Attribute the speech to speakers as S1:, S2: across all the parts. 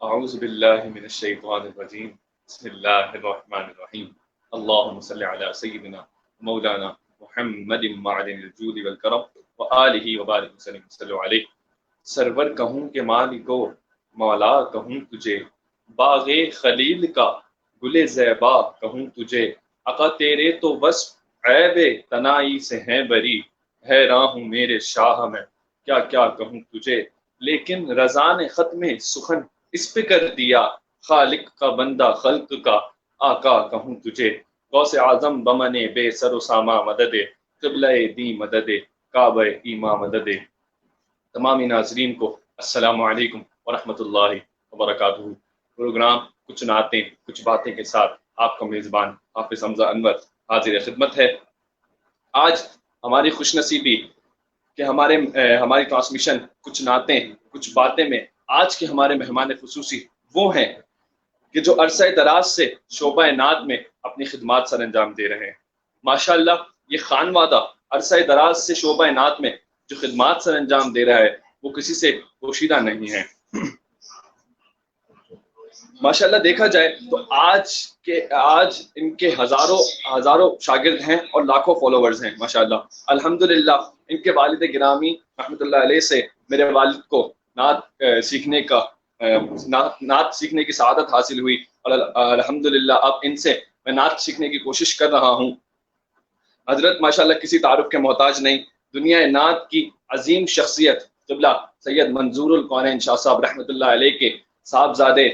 S1: اعوذ باللہ من الشیطان الرجیم بسم اللہ الرحمن الرحیم اللہم صلی علی سیدنا مولانا محمد معدن الجود والکرم وآلہ وبارک وسلم صلی علیہ سرور کہوں کہ مالکو مولا کہوں تجھے باغ خلیل کا گل زیبا کہوں تجھے آقا تیرے تو وصف عیب تنائی سے ہیں بری حیراں ہوں میرے شاہ میں کیا کیا کہوں تجھے لیکن رضا نے ختم سخن اس پہ کر دیا خالق کا بندہ خلق کا آقا کہوں تجھے غوث اعظم بمن بے سر و ساما مدد قبلہ دی مدد کعبہ ایما مدد تمامی ناظرین کو السلام علیکم ورحمۃ اللہ وبرکاتہ۔ پروگرام کچھ نعتیں کچھ باتیں کے ساتھ آپ کا میزبان حافظ حمزہ انور حاضر خدمت ہے۔ آج ہماری خوش نصیبی کہ ہماری ٹرانسمیشن کچھ نعتیں کچھ باتیں میں آج کے ہمارے مہمان خصوصی وہ ہیں کہ جو عرصہ دراز سے شعبہ نعت میں اپنی خدمات سر انجام دے رہے ہیں۔ ماشاءاللہ یہ خانوادہ عرصہ دراز سے شعبہ نعت میں جو خدمات سر انجام دے رہا ہے وہ کسی سے پوشیدہ نہیں ہے۔ ماشاءاللہ دیکھا جائے تو آج ان کے ہزاروں شاگرد ہیں اور لاکھوں فالوورز ہیں ماشاءاللہ۔ الحمدللہ ان کے والد گرامی رحمۃ اللہ علیہ سے میرے والد کو نعت سیکھنے کی سعادت حاصل ہوئی اور الحمدللہ اب ان سے میں نعت سیکھنے کی کوشش کر رہا ہوں۔ حضرت ماشاءاللہ کسی تعارف کے محتاج نہیں، دنیا نعت کی عظیم شخصیت قبلہ سید منظور الکونین شاہ صاحب رحمۃ اللہ علیہ کے صاحبزادے،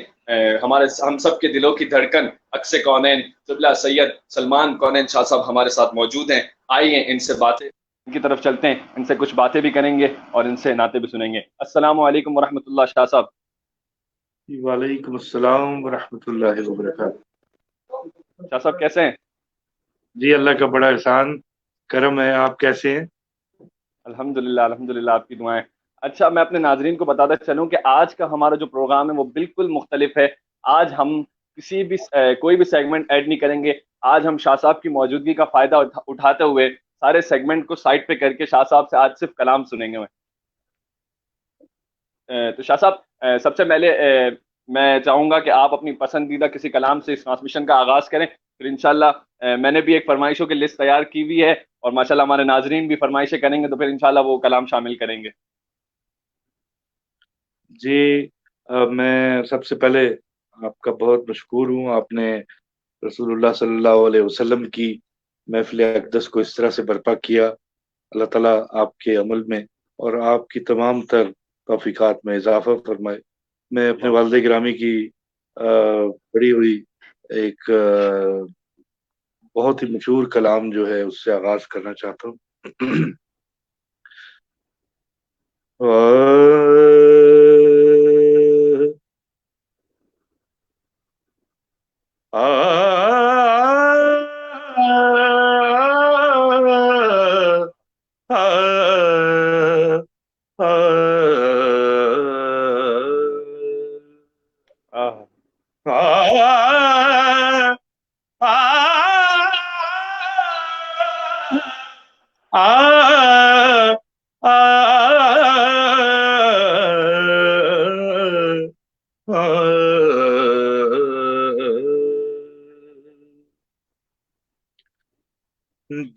S1: ہم سب کے دلوں کی دھڑکن عکس کونین قبلہ سید سلمان کونین شاہ صاحب ہمارے ساتھ موجود ہیں۔ آئیے ان سے باتیں ان کی طرف چلتے ہیں، ان سے کچھ باتیں بھی کریں گے اور ان سے نعتیں بھی سنیں گے۔ السلام علیکم ورحمۃ اللہ شاہ صاحب۔
S2: وعلیکم السلام ورحمۃ اللہ وبرکاتہ۔
S1: شاہ صاحب کیسے ہیں؟
S2: جی اللہ کا بڑا احسان کرم ہے، آپ کیسے ہیں؟
S1: الحمدللہ الحمدللہ آپ کی دعائیں۔ اچھا میں اپنے ناظرین کو بتاتا چلوں کہ آج کا ہمارا جو پروگرام ہے وہ بالکل مختلف ہے۔ آج ہم کوئی بھی سیگمنٹ ایڈ نہیں کریں گے۔ آج ہم شاہ صاحب کی موجودگی کا فائدہ اٹھاتے ہوئے سارے سیگمنٹ کو سائڈ پہ کر کے شاہ صاحب سے آج صرف کلام سنیں گے۔ تو شاہ صاحب سب سے پہلے میں چاہوں گا کہ آپ اپنی پسندیدہ کسی کلام سے اس ٹرانسمیشن کا آغاز کریں، پھر انشاءاللہ میں نے بھی ایک فرمائشوں کی لسٹ تیار کی ہوئی ہے اور ماشاءاللہ ہمارے ناظرین بھی فرمائشیں کریں گے تو پھر انشاءاللہ وہ کلام شامل کریں گے۔
S2: جی میں سب سے پہلے آپ کا بہت مشکور ہوں، آپ نے رسول اللہ صلی اللہ علیہ وسلم کی محفل اقدس کو اس طرح سے برپا کیا۔ اللہ تعالیٰ آپ کے عمل میں اور آپ کی تمام تر توفیقات میں اضافہ فرمائے۔ میں اپنے والد گرامی کی بڑی ہوئی ایک بہت ہی مشہور کلام جو ہے اس سے آغاز کرنا چاہتا ہوں۔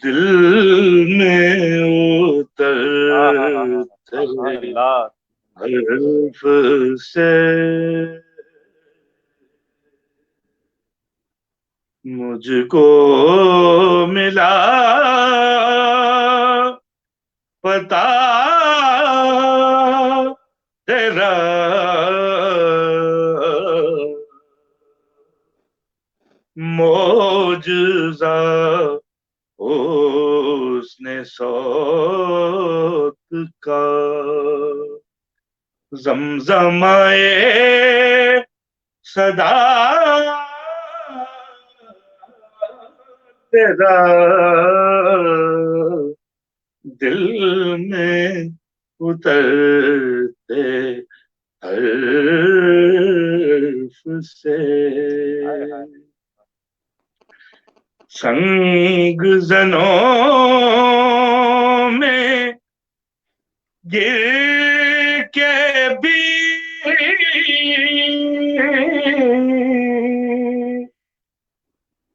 S2: دل میں اترتے حرف سے مجھ کو ملا پتا تیرا، معجزہ حسن صوت کا، زمزمائے صدا تیرا، دل میں اترتے حرف سے سنگ زنوں میں گر کے بھی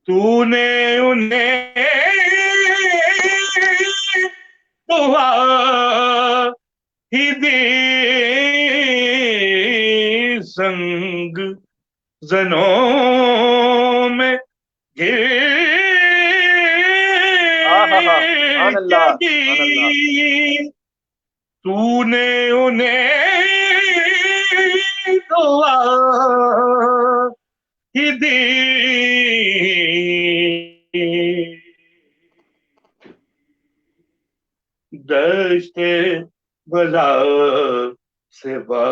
S2: تو نے انہیں دعا ہی دی سنگ زنوں میں گر
S1: سبحان
S2: کے
S1: اللہ سبحان اللہ.
S2: دی تو نے انہیں دعا ہی دی دشت بلا سے بارہا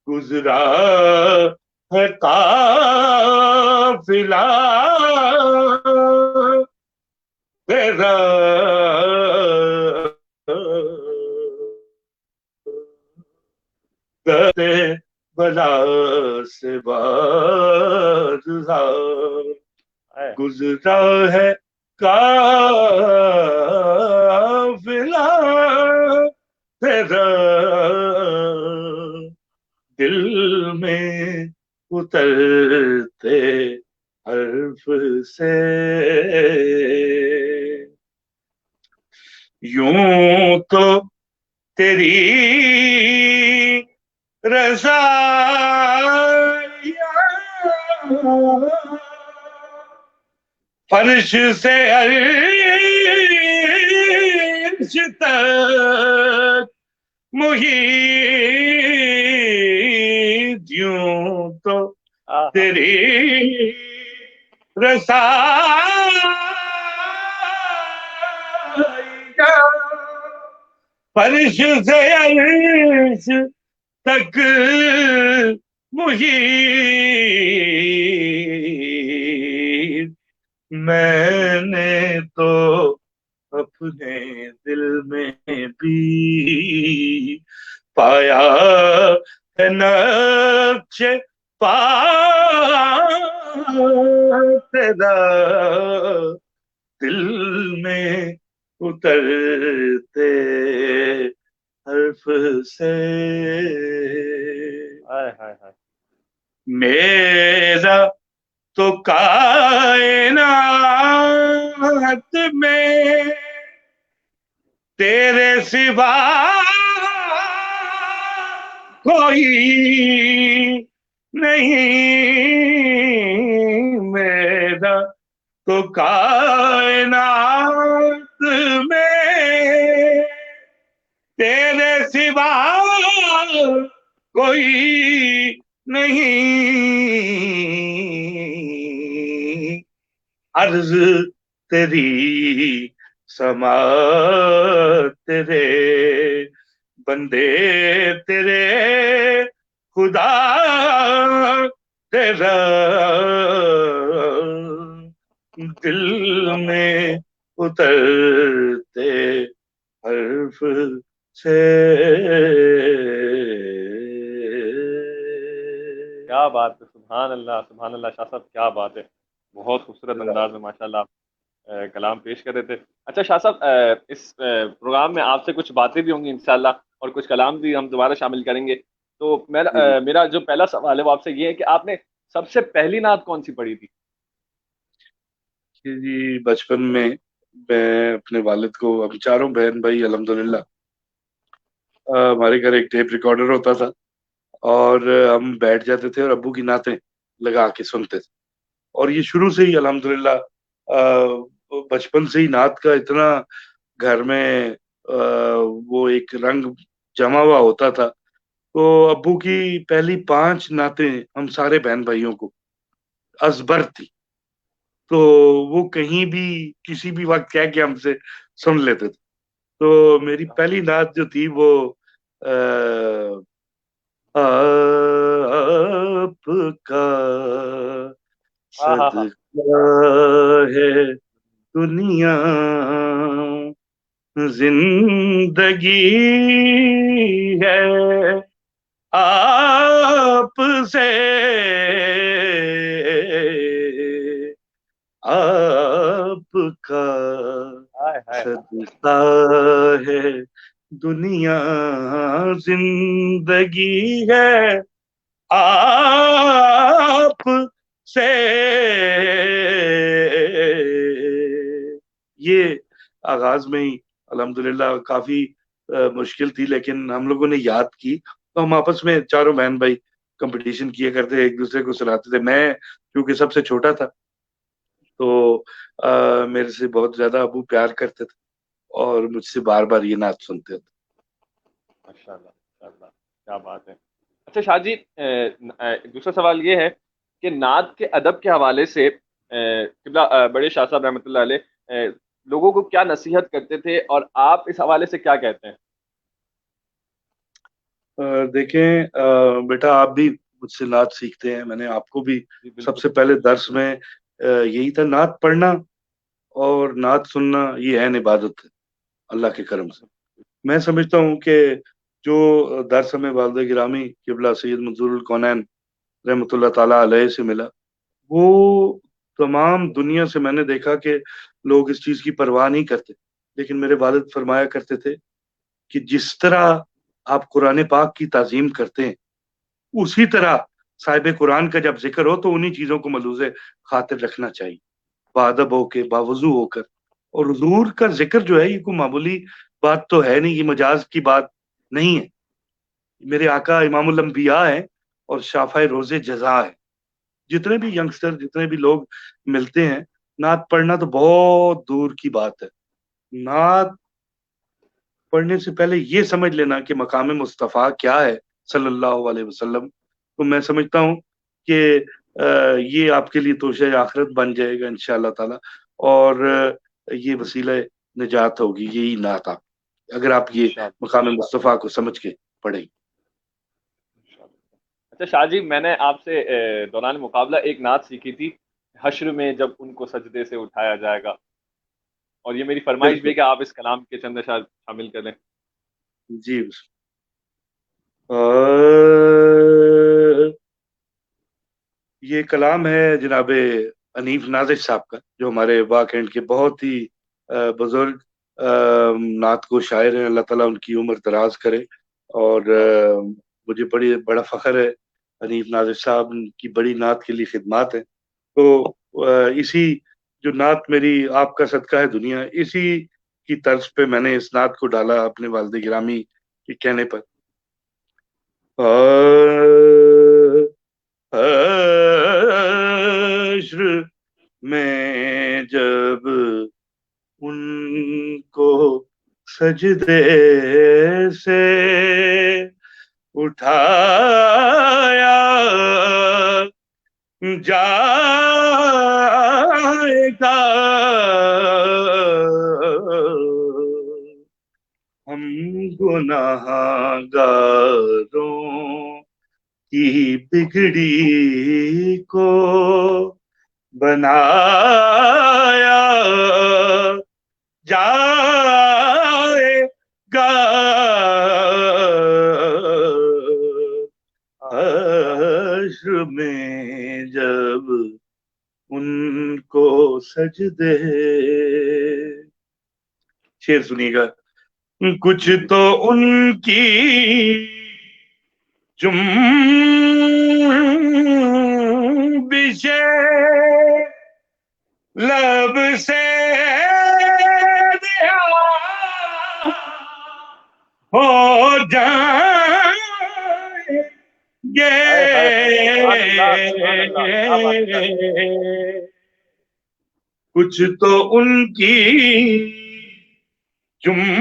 S2: گزرا ہے قافلہ تیرا دشت بلا سے بارہا گزرا ہے قافلہ تیرا دل میں اترتے حرف سے یوں تو تیری رضا فرش سے عرش تک محیط یوں تو تیری رسائی فرش سے عرش تک محیط میں نے تو اپنے دل میں بھی پایا ہے نقش پا تیرا دل میں اترتے حرف سے میرا تو کائنات میں تیرے سوا کوئی نہیں میرا تو کائنات میں تیرے سوا کوئی نہیں عرض تیری سما تیرے بندے تیرے خدا تیرا دل میں اترتے حرف سے
S1: کیا بات ہے. سبحان اللہ سبحان اللہ. شاہ صاحب کیا بات ہے, بہت خوبصورت انداز میں ماشاءاللہ آپ کلام پیش کر رہے تھے. اچھا شاہ صاحب, اس پروگرام میں آپ سے کچھ باتیں بھی ہوں گی انشاءاللہ اور کچھ کلام بھی ہم دوبارہ شامل کریں گے. تو میرا جو پہلا سوال ہے وہ آپ سے یہ ہے کہ آپ نے سب سے پہلی نعت کون سی پڑھی تھی؟
S2: جی بچپن میں اپنے والد کو, ہم چاروں بہن بھائی الحمدللہ, ہمارے گھر ایک ٹیپ ریکارڈر ہوتا تھا اور ہم بیٹھ جاتے تھے اور ابو کی نعتیں لگا کے سنتے تھے. اور یہ شروع سے ہی الحمدللہ بچپن سے ہی نعت کا اتنا گھر میں وہ ایک رنگ جمع ہوا ہوتا تھا. تو ابو کی پہلی 5 نعتیں ہم سارے بہن بھائیوں کو ازبر تھی, تو وہ کہیں بھی کسی بھی وقت کہہ کے ہم سے سن لیتے تھے. تو میری پہلی نعت جو تھی وہ آپ کا صدقہ ہے دنیا زندگی ہے آپ سے آپ کا صدقہ ہے دنیا زندگی ہے آپ سے یہ آغاز میں ہی الحمدللہ کافی مشکل تھی، لیکن ہم لوگوں نے یاد کی تو ہم آپس میں چاروں بہن بھائی کمپٹیشن کیا کرتے، ایک دوسرے کو سناتے تھے۔ میں کیونکہ سب سے چھوٹا تھا تو میرے سے بہت زیادہ ابو پیار کرتے تھے اور مجھ سے بار بار یہ نعت سنتے تھے۔
S1: ماشاءاللہ ماشاءاللہ، کیا بات ہے۔ اچھا شاہ جی، دوسرا سوال یہ ہے کہ نعت کے ادب کے حوالے سے قبلہ بڑے شاہ صاحب رحمۃ اللہ علیہ لوگوں کو کیا نصیحت کرتے تھے، اور آپ اس حوالے سے کیا کہتے ہیں؟
S2: دیکھیں بیٹا، آپ بھی مجھ سے نعت سیکھتے ہیں، میں نے آپ کو بھی
S1: جی
S2: سب
S1: بالکل
S2: سے پہلے درس میں یہی تھا، نعت پڑھنا اور نعت سننا یہ عین عبادت ہے اللہ کے کرم سے۔ میں سمجھتا ہوں کہ جو درس ہمیں والد گرامی قبلہ سید منظور الکونین رحمۃ اللہ تعالیٰ علیہ سے ملا، وہ تمام دنیا سے میں نے دیکھا کہ لوگ اس چیز کی پرواہ نہیں کرتے، لیکن میرے والد فرمایا کرتے تھے کہ جس طرح آپ قرآن پاک کی تعظیم کرتے ہیں، اسی طرح صاحب قرآن کا جب ذکر ہو تو انہی چیزوں کو ملوز خاطر رکھنا چاہیے، بادب ہو کے، باوضو ہو کر۔ اور حضور کا ذکر جو ہے یہ کوئی معمولی بات تو ہے نہیں، یہ مجاز کی بات نہیں ہے۔ میرے آقا امام الانبیاء ہیں اور شافع روز جزا ہے۔ جتنے بھی ینگسٹر، جتنے بھی لوگ ملتے ہیں، نعت پڑھنا تو بہت دور کی بات ہے۔ نعت پڑھنے سے پہلے یہ سمجھ لینا کہ مقام مصطفیٰ کیا ہے صلی اللہ علیہ وسلم، تو میں سمجھتا ہوں کہ یہ آپ کے لیے توشہ آخرت بن جائے گا انشاءاللہ تعالی، اور یہ وسیلہ نجات ہوگی یہی نعت، آپ اگر آپ یہ
S1: انشاءاللہ
S2: مقام مصطفیٰ کو سمجھ کے پڑھیں۔
S1: انشاءاللہ۔ اچھا شاہ جی، میں نے آپ سے دوران مقابلہ ایک نعت سیکھی تھی، حشر میں جب ان کو سجدے سے اٹھایا جائے گا، اور یہ میری فرمائش بھی
S2: بالکل
S1: ہے کہ آپ اس کلام کے چند اشعار شامل کریں۔
S2: جی۔ یہ کلام ہے جناب انیف نازش صاحب کا، جو ہمارے واق اینڈ کے بہت ہی بزرگ نعت کو شاعر ہیں، اللہ تعالیٰ ان کی عمر دراز کرے۔ اور مجھے بڑا فخر ہے، انیف نازش صاحب کی بڑی نعت کے لیے خدمات ہیں، تو اسی جو نعت میری آپ کا صدقہ ہے دنیا، اسی کی طرز پہ میں نے اس نعت کو ڈالا اپنے والد گرامی کے کہنے پر۔ حشر میں جب ان کو سجدے سے اٹھایا جائے گا، ہم گناہگاروں کی بگڑی کو بنایا جائے گا، حشر میں جب ان کو سجدے۔ شعر سنیے گا۔ کچھ تو ان کی جنبشیں لب سے رہا ہو جائیں گے، کچھ تو ان کی جنبشیں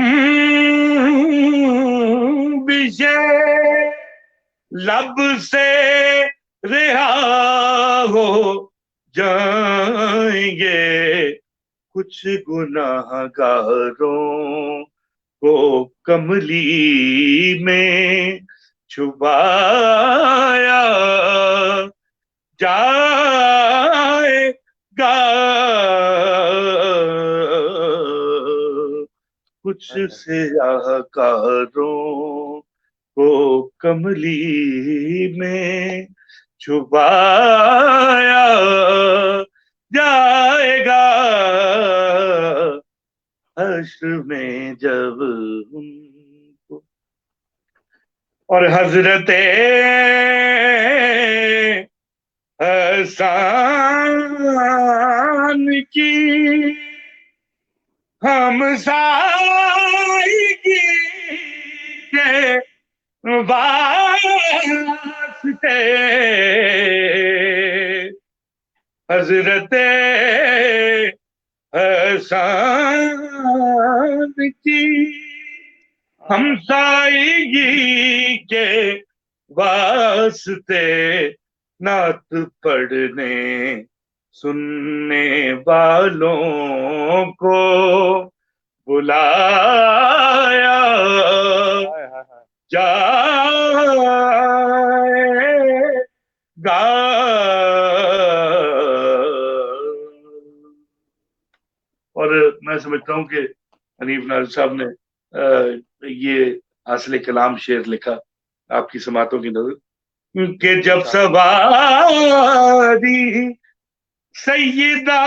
S2: لب سے رہا ہو جائیں گے، کچھ گناہ گاروں کو کملی میں چھپایا جائے گا، کچھ سیاہ کاروں کو کملی میں چھپایا جائے گا، حشر میں جب ان کو۔ اور حضرت احسان کی ہم سائیگی کے واسطے حضرت احسان کی ہم سائیگی کے واسطے نعت پڑھنے سننے والوں کو بلایا جائے گا. اور میں سمجھتا ہوں کہ حنیف ناظر صاحب نے یہ حاصل کلام شعر لکھا آپ کی سماعتوں کی نظر کہ جب سواری سیدہ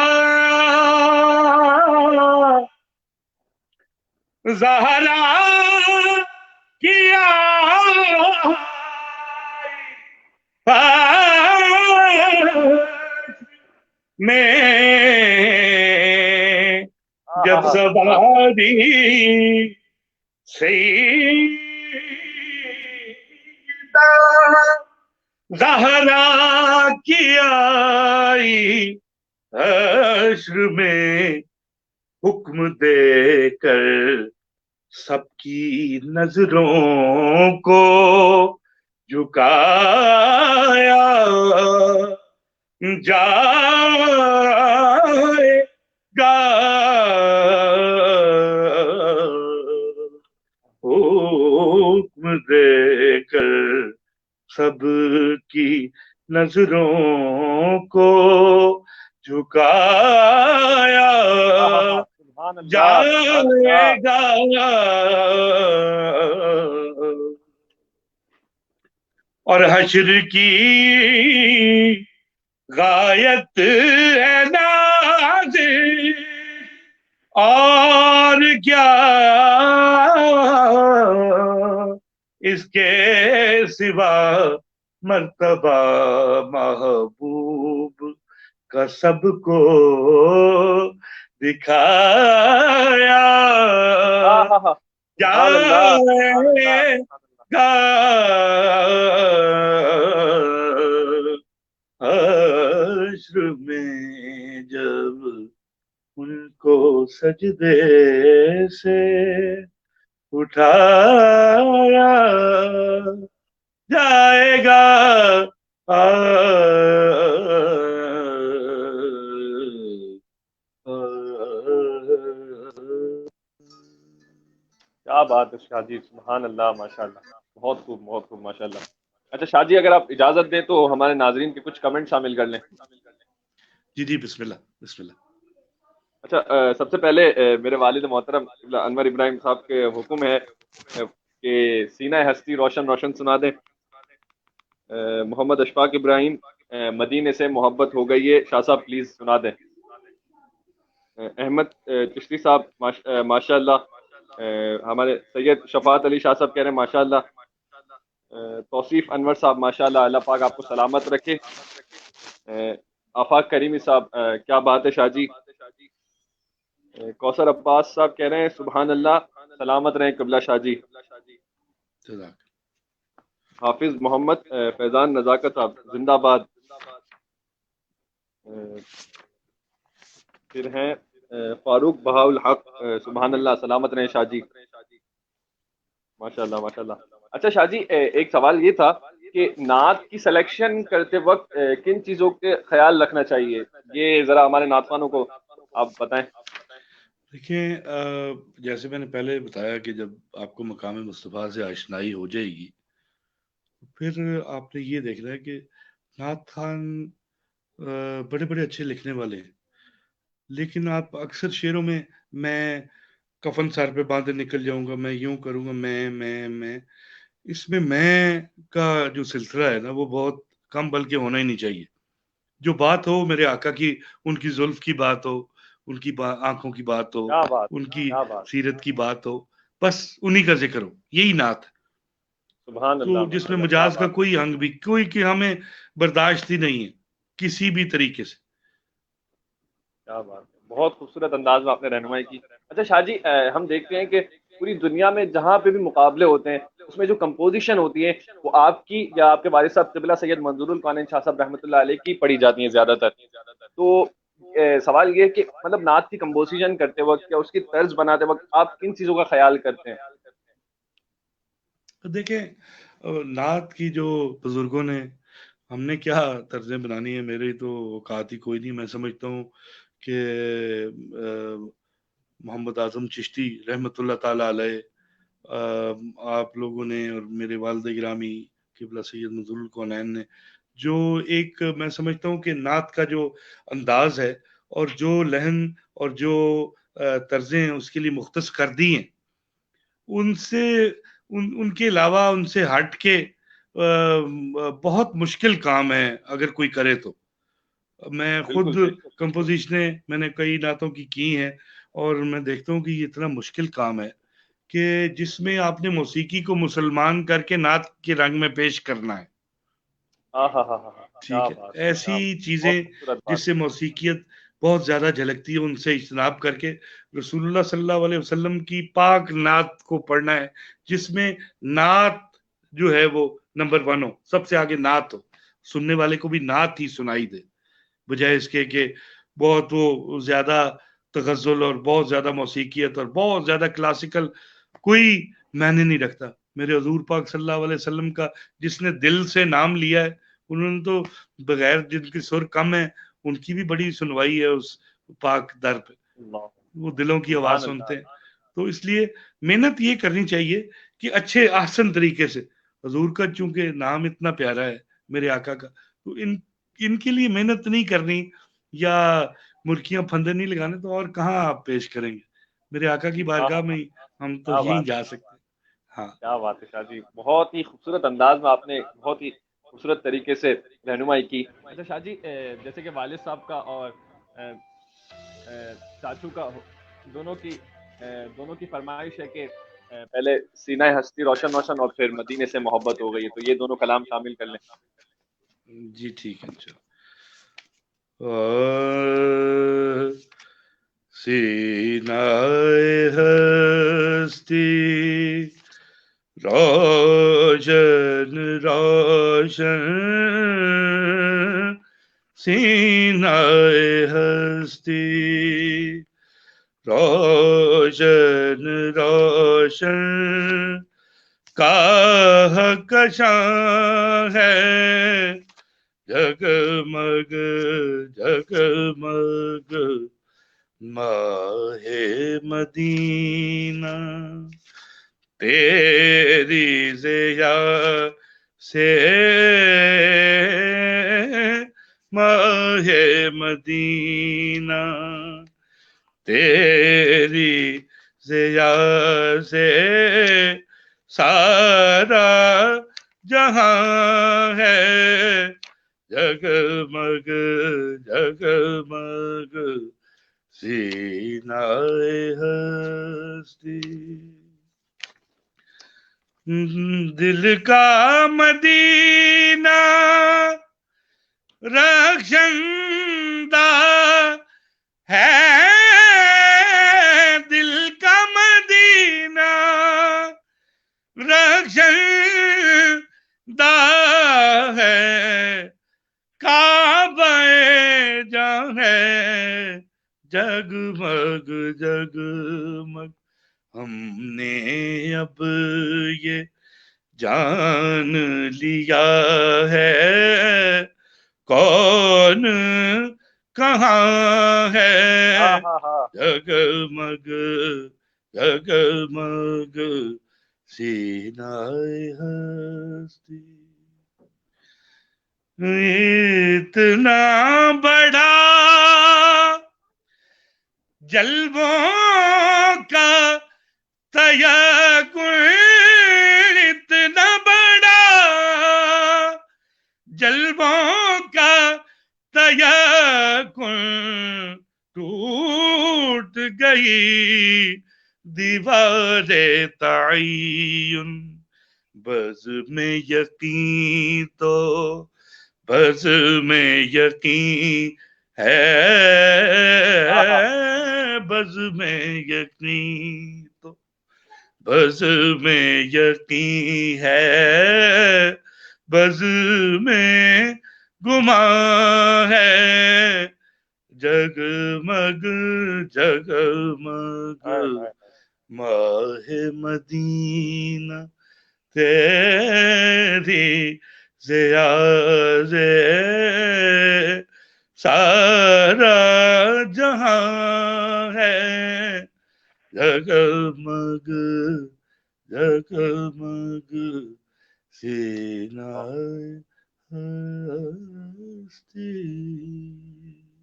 S2: زہرا کی میں جب سواری سیدہ زہرا کی آئی حشر میں حکم دے کر سب کی نظروں کو جھکایا جائے گا. حکم دے کر سب کی نظروں کو جھکایا جائے گا. اور حشر کی غایت ہے نازش اور کیا اس کے سوا مرتبہ محبوب کا سب کو دکھایا جائے گا. حشر میں جب ان کو سجدے سے اٹھایا جائے گا.
S1: کیا بات ہے شاہ جی، سبحان اللہ، ماشاء اللہ، بہت خوب بہت خوب، ماشاء اللہ. اچھا شاہ جی، اگر آپ اجازت دیں تو ہمارے ناظرین کے کچھ کمنٹ شامل کر لیں.
S2: جی بسم اللہ بسم اللہ.
S1: اچھا سب سے پہلے میرے والد محترم انور ابراہیم صاحب کے حکم ہے کہ سینہ ہستی روشن روشن سنا دیں. محمد اشفاق ابراہیم مدینے سے محبت ہو گئی ہے، شاہ صاحب پلیز سنا دیں. احمد چشتی صاحب ماشاء اللہ. ہمارے سید شفاعت علی شاہ صاحب کہہ رہے ہیں ماشاء اللہ. توصیف انور صاحب ماشاء اللہ، اللہ پاک آپ کو سلامت رکھے. آفاق کریمی صاحب کیا بات ہے شاہ جی. کوثر عباس صاحب کہہ رہے ہیں سبحان اللہ، سلامت رہیں قبلہ شاہ جی. حافظ محمد فیضان نزاکت صاحب زندہ باد. پھر ہیں فاروق بہاء الحق سبحان اللہ، سلامت رہیں شاہ جی. ماشاء اللہ ماشاء اللہ. اچھا شاہ جی، ایک سوال یہ تھا کہ نعت کی سلیکشن کرتے وقت کن چیزوں کے خیال رکھنا چاہیے، یہ ذرا ہمارے نعت خوانوں کو آپ بتائیں.
S2: دیکھیں جیسے میں نے پہلے بتایا کہ جب آپ کو مقام مصطفیٰ سے آشنائی ہو جائے گی پھر آپ نے یہ دیکھنا ہے کہ نعت خان بڑے بڑے اچھے لکھنے والے ہیں، لیکن آپ اکثر شعروں میں کفن سر پہ باندھے نکل جاؤں گا، میں یوں کروں گا، میں اس میں کا جو سلسلہ ہے نا وہ بہت کم بلکہ ہونا ہی نہیں چاہیے. جو بات ہو میرے آقا کی، ان کی زلف کی بات ہو، ان کی آنکھوں کی بات ہو، ان کی سیرت کی بات ہو، بس انہی کا ذکر ہو، یہی نعت ہے.
S1: سبحان
S2: تو
S1: اللہ.
S2: جس میں مجاز کا کوئی ہنگ بھی کوئی کہ ہمیں برداشت ہی نہیں ہے. کسی بھی طریقے سے.
S1: کیا بات ہے، بہت خوبصورت انداز میں آپ نے رہنمائی کی. اچھا شاہ جی، ہم دیکھتے ہیں کہ پوری دنیا میں جہاں پہ بھی مقابلے ہوتے ہیں اس میں جو کمپوزیشن ہوتی ہے وہ آپ کی یا آپ کے والد صاحب قبلہ سید منظور القونین شاہ صاحب رحمۃ اللہ علیہ کی پڑھی جاتی ہیں زیادہ تر. تو سوال یہ ہے کہ مطلب نعت کی کمپوزیشن کرتے وقت یا اس کی طرز بناتے وقت آپ کن چیزوں کا خیال کرتے ہیں؟
S2: دیکھیں نعت کی جو بزرگوں نے، ہم نے کیا طرزیں بنانی ہے، میری تو اوقات ہی کوئی نہیں. میں سمجھتا ہوں کہ محمد اعظم چشتی رحمۃ اللہ تعالی علیہ، آپ لوگوں نے اور میرے والد گرامی قبلہ سید منظور القونین نے جو ایک، میں سمجھتا ہوں کہ نعت کا جو انداز ہے اور جو لہن اور جو طرزیں اس کے لیے مختص کر دی ہیں، ان سے ان کے علاوہ ان سے ہٹ کے بہت مشکل کام ہے اگر کوئی کرے تو. میں خود کمپوزیشنیں میں نے کئی نعتوں کی ہیں اور میں دیکھتا ہوں کہ یہ اتنا مشکل کام ہے کہ جس میں آپ نے موسیقی کو مسلمان کر کے نعت کے رنگ میں پیش کرنا ہے. ٹھیک ہے، ایسی چیزیں جس سے موسیقیت بہت زیادہ جھلکتی ہے ان سے اجتناب کر کے رسول اللہ صلی اللہ علیہ وسلم کی پاک نعت کو پڑھنا ہے، جس میں نعت جو ہے وہ نمبر 1 ہو، سب سے آگے نعت ہو، سننے والے کو بھی نعت ہی سنائی دے، بجائے اس کے کہ بہت وہ زیادہ تغزل اور بہت زیادہ موسیقیت اور بہت زیادہ کلاسیکل کوئی معنی نہیں رکھتا. میرے حضور پاک صلی اللہ علیہ وسلم کا جس نے دل سے نام لیا ہے، انہوں نے تو بغیر، جن کی سر کم ہے ان کی بھی بڑی سنوائی ہے اس پاک در پہ، وہ دلوں کی آواز سنتے ہیں. تو اس لیے محنت یہ کرنی چاہیے کہ اچھے احسن طریقے سے، حضور کا چونکہ نام اتنا پیارا ہے میرے آقا کا، تو ان کے لیے محنت نہیں کرنی یا مرکیاں پھندے نہیں لگانے تو اور کہاں آپ پیش کریں گے. میرے آقا کی بارگاہ میں ہم تو یہیں جا سکتے ہیں. ہاں
S1: کیا بات ہے شاہ جی، بہت ہی خوبصورت انداز میں آپ نے بہت ہی خوبصورت طریقے سے رہنمائی کی. اچھا شاہ جی، جیسے کہ والد صاحب کا اور چاچو کا دونوں کی فرمائش ہے کہ پہلے سینہ ہستی روشن روشن اور پھر مدینے سے محبت ہو گئی، تو یہ دونوں کلام شامل کر لیں.
S2: جی ٹھیک ہے. سینہ ہستی روشن روشن، سینہ ہستی روشن روشن، کہکشاں ہے جگمگ جگمگ، ماہ مدینہ تیری ضیا سے، ماہ مدینہ تیری ضیا سے سارا جہاں ہے جگمگ جگمگ، سینہ ہستی. دل کا مدینہ رخشندہ ہے، دل کا مدینہ رخشندہ ہے، کعبہ جاں ہے جگمگ جگمگ. ہم نے اب یہ جان لیا ہے کون کہاں ہے جگمگ جگمگ، سینہ ہستی. اتنا بڑا جلووں کا تیقن، اتنا بڑا جلووں کا تیقن، ٹوٹ گئی دیوار تعین، بز میں یقین تو بز میں یقین ہے، بز میں یقین تو بز میں یقین ہے، بز میں گمان ہے، جگمگ جگمگ ماہ مدینہ تیری ضیا سے سارا جہاں ہے، جگمگ جگمگ سینہ ہستی۔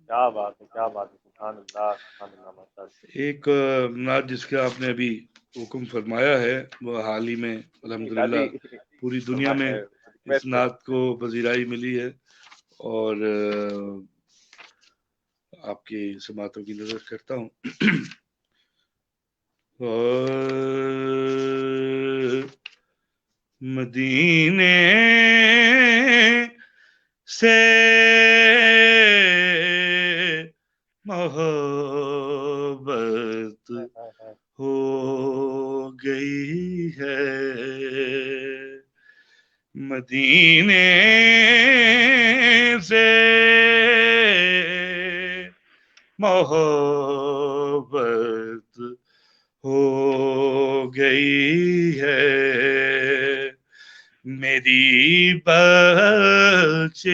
S1: کیا بات ہے، کیا بات ہے، سبحان اللہ سبحان اللہ، ماشاء اللہ۔
S2: ایک نعت جس کا آپ نے ابھی حکم فرمایا ہے وہ حال ہی میں الحمدللہ پوری دنیا میں اس نعت کو پذیرائی ملی ہے، اور آپ کی سماعتوں کی نظر کرتا ہوں۔ مدینے سے محبت ہو گئی ہے، مدینے سے محبت ہو گئی ہے، میری بخشش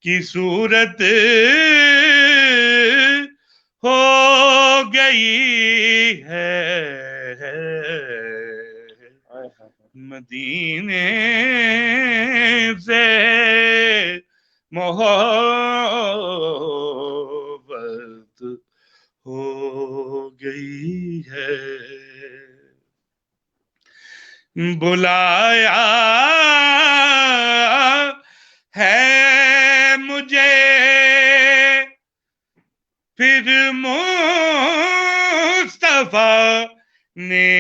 S2: کی صورت ہو گئی ہے، مدینے سے محبت ہو گئی ہے، بلایا ہے مجھے پھر مصطفیٰ نے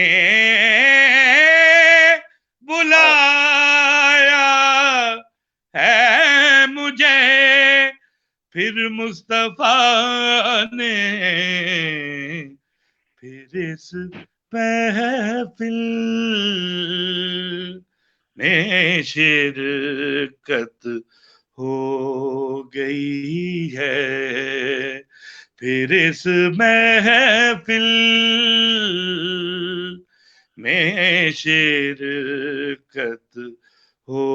S2: بلایا ہے مجھے پھر مصطفیٰ نے، پھر اس محفل میں شرکت ہو گئی ہے، پھر اس محفل میں شرکت ہو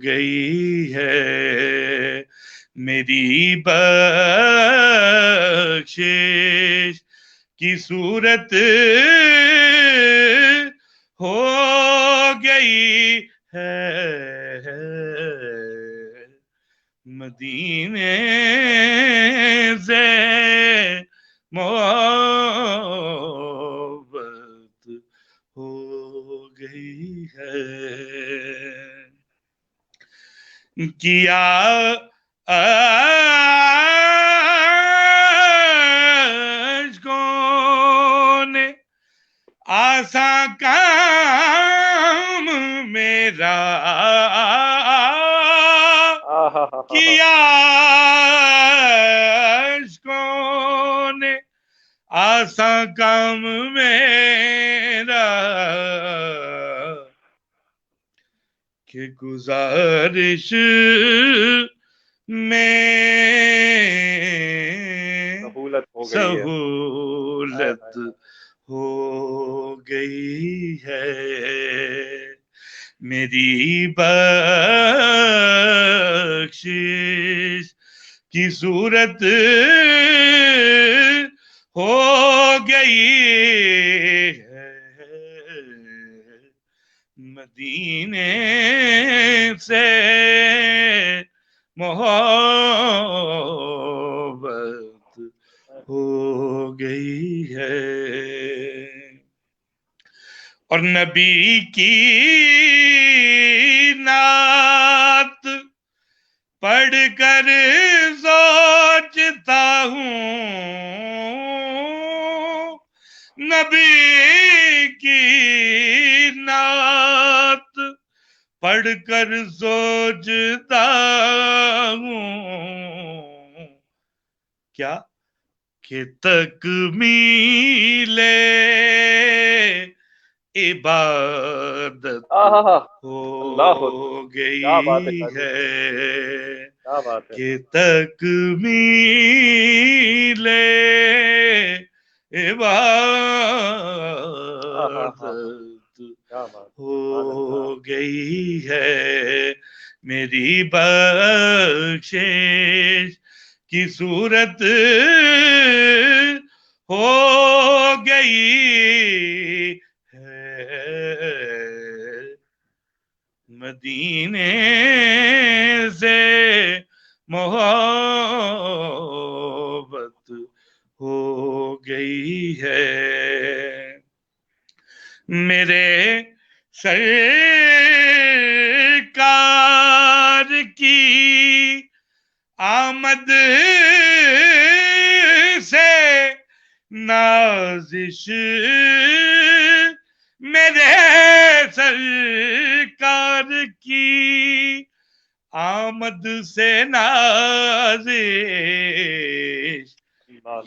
S2: گئی ہے، میری بخشش کی صورت ہو گئی ہے، مدینے سے محبت ہو گئی ہے، کیا عشقوں نے آساں کام میرا کیا، عشقوں نے آساں کام میرا کہ گزارش میں سہولت ہو گئی ہے، میری بخشش کی صورت ہو گئی ہے، مدینے سے محبت ہو گئی ہے، اور نبی کی نعت پڑھ کر سوچتا ہوں، نبی کی نعت پڑھ کر سوچتا ہوں کیا کہ تکمیل عبادت
S1: اللہ
S2: ہو
S1: کیا بات ہے
S2: گئی
S1: شاہ جی،
S2: ہے
S1: کیا بات ہے.
S2: کہ تکمیل عبادت
S1: کیا بات.
S2: ہو گئی ہے میری بخشش کی صورت ہو گئی ہے مدینے سے محبت ہو گئی ہے میرے سرکار کی آمد سے نازش میرے سرکار کی آمد سے نازش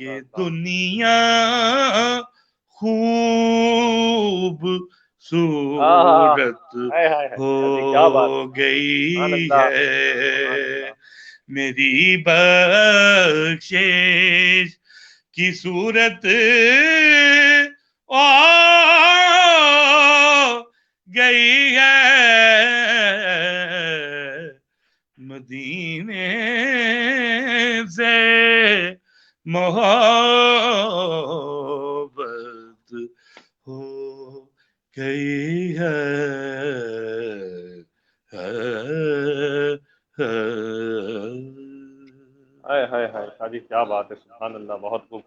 S2: یہ دنیا خوب صورت ہو گئی ہے میری بخشش کی صورت ہو گئی ہے مدینے سے محبت ہو گئی ہے
S1: شاہ جی کیا بات ہے، سبحان اللہ، بہت خوب.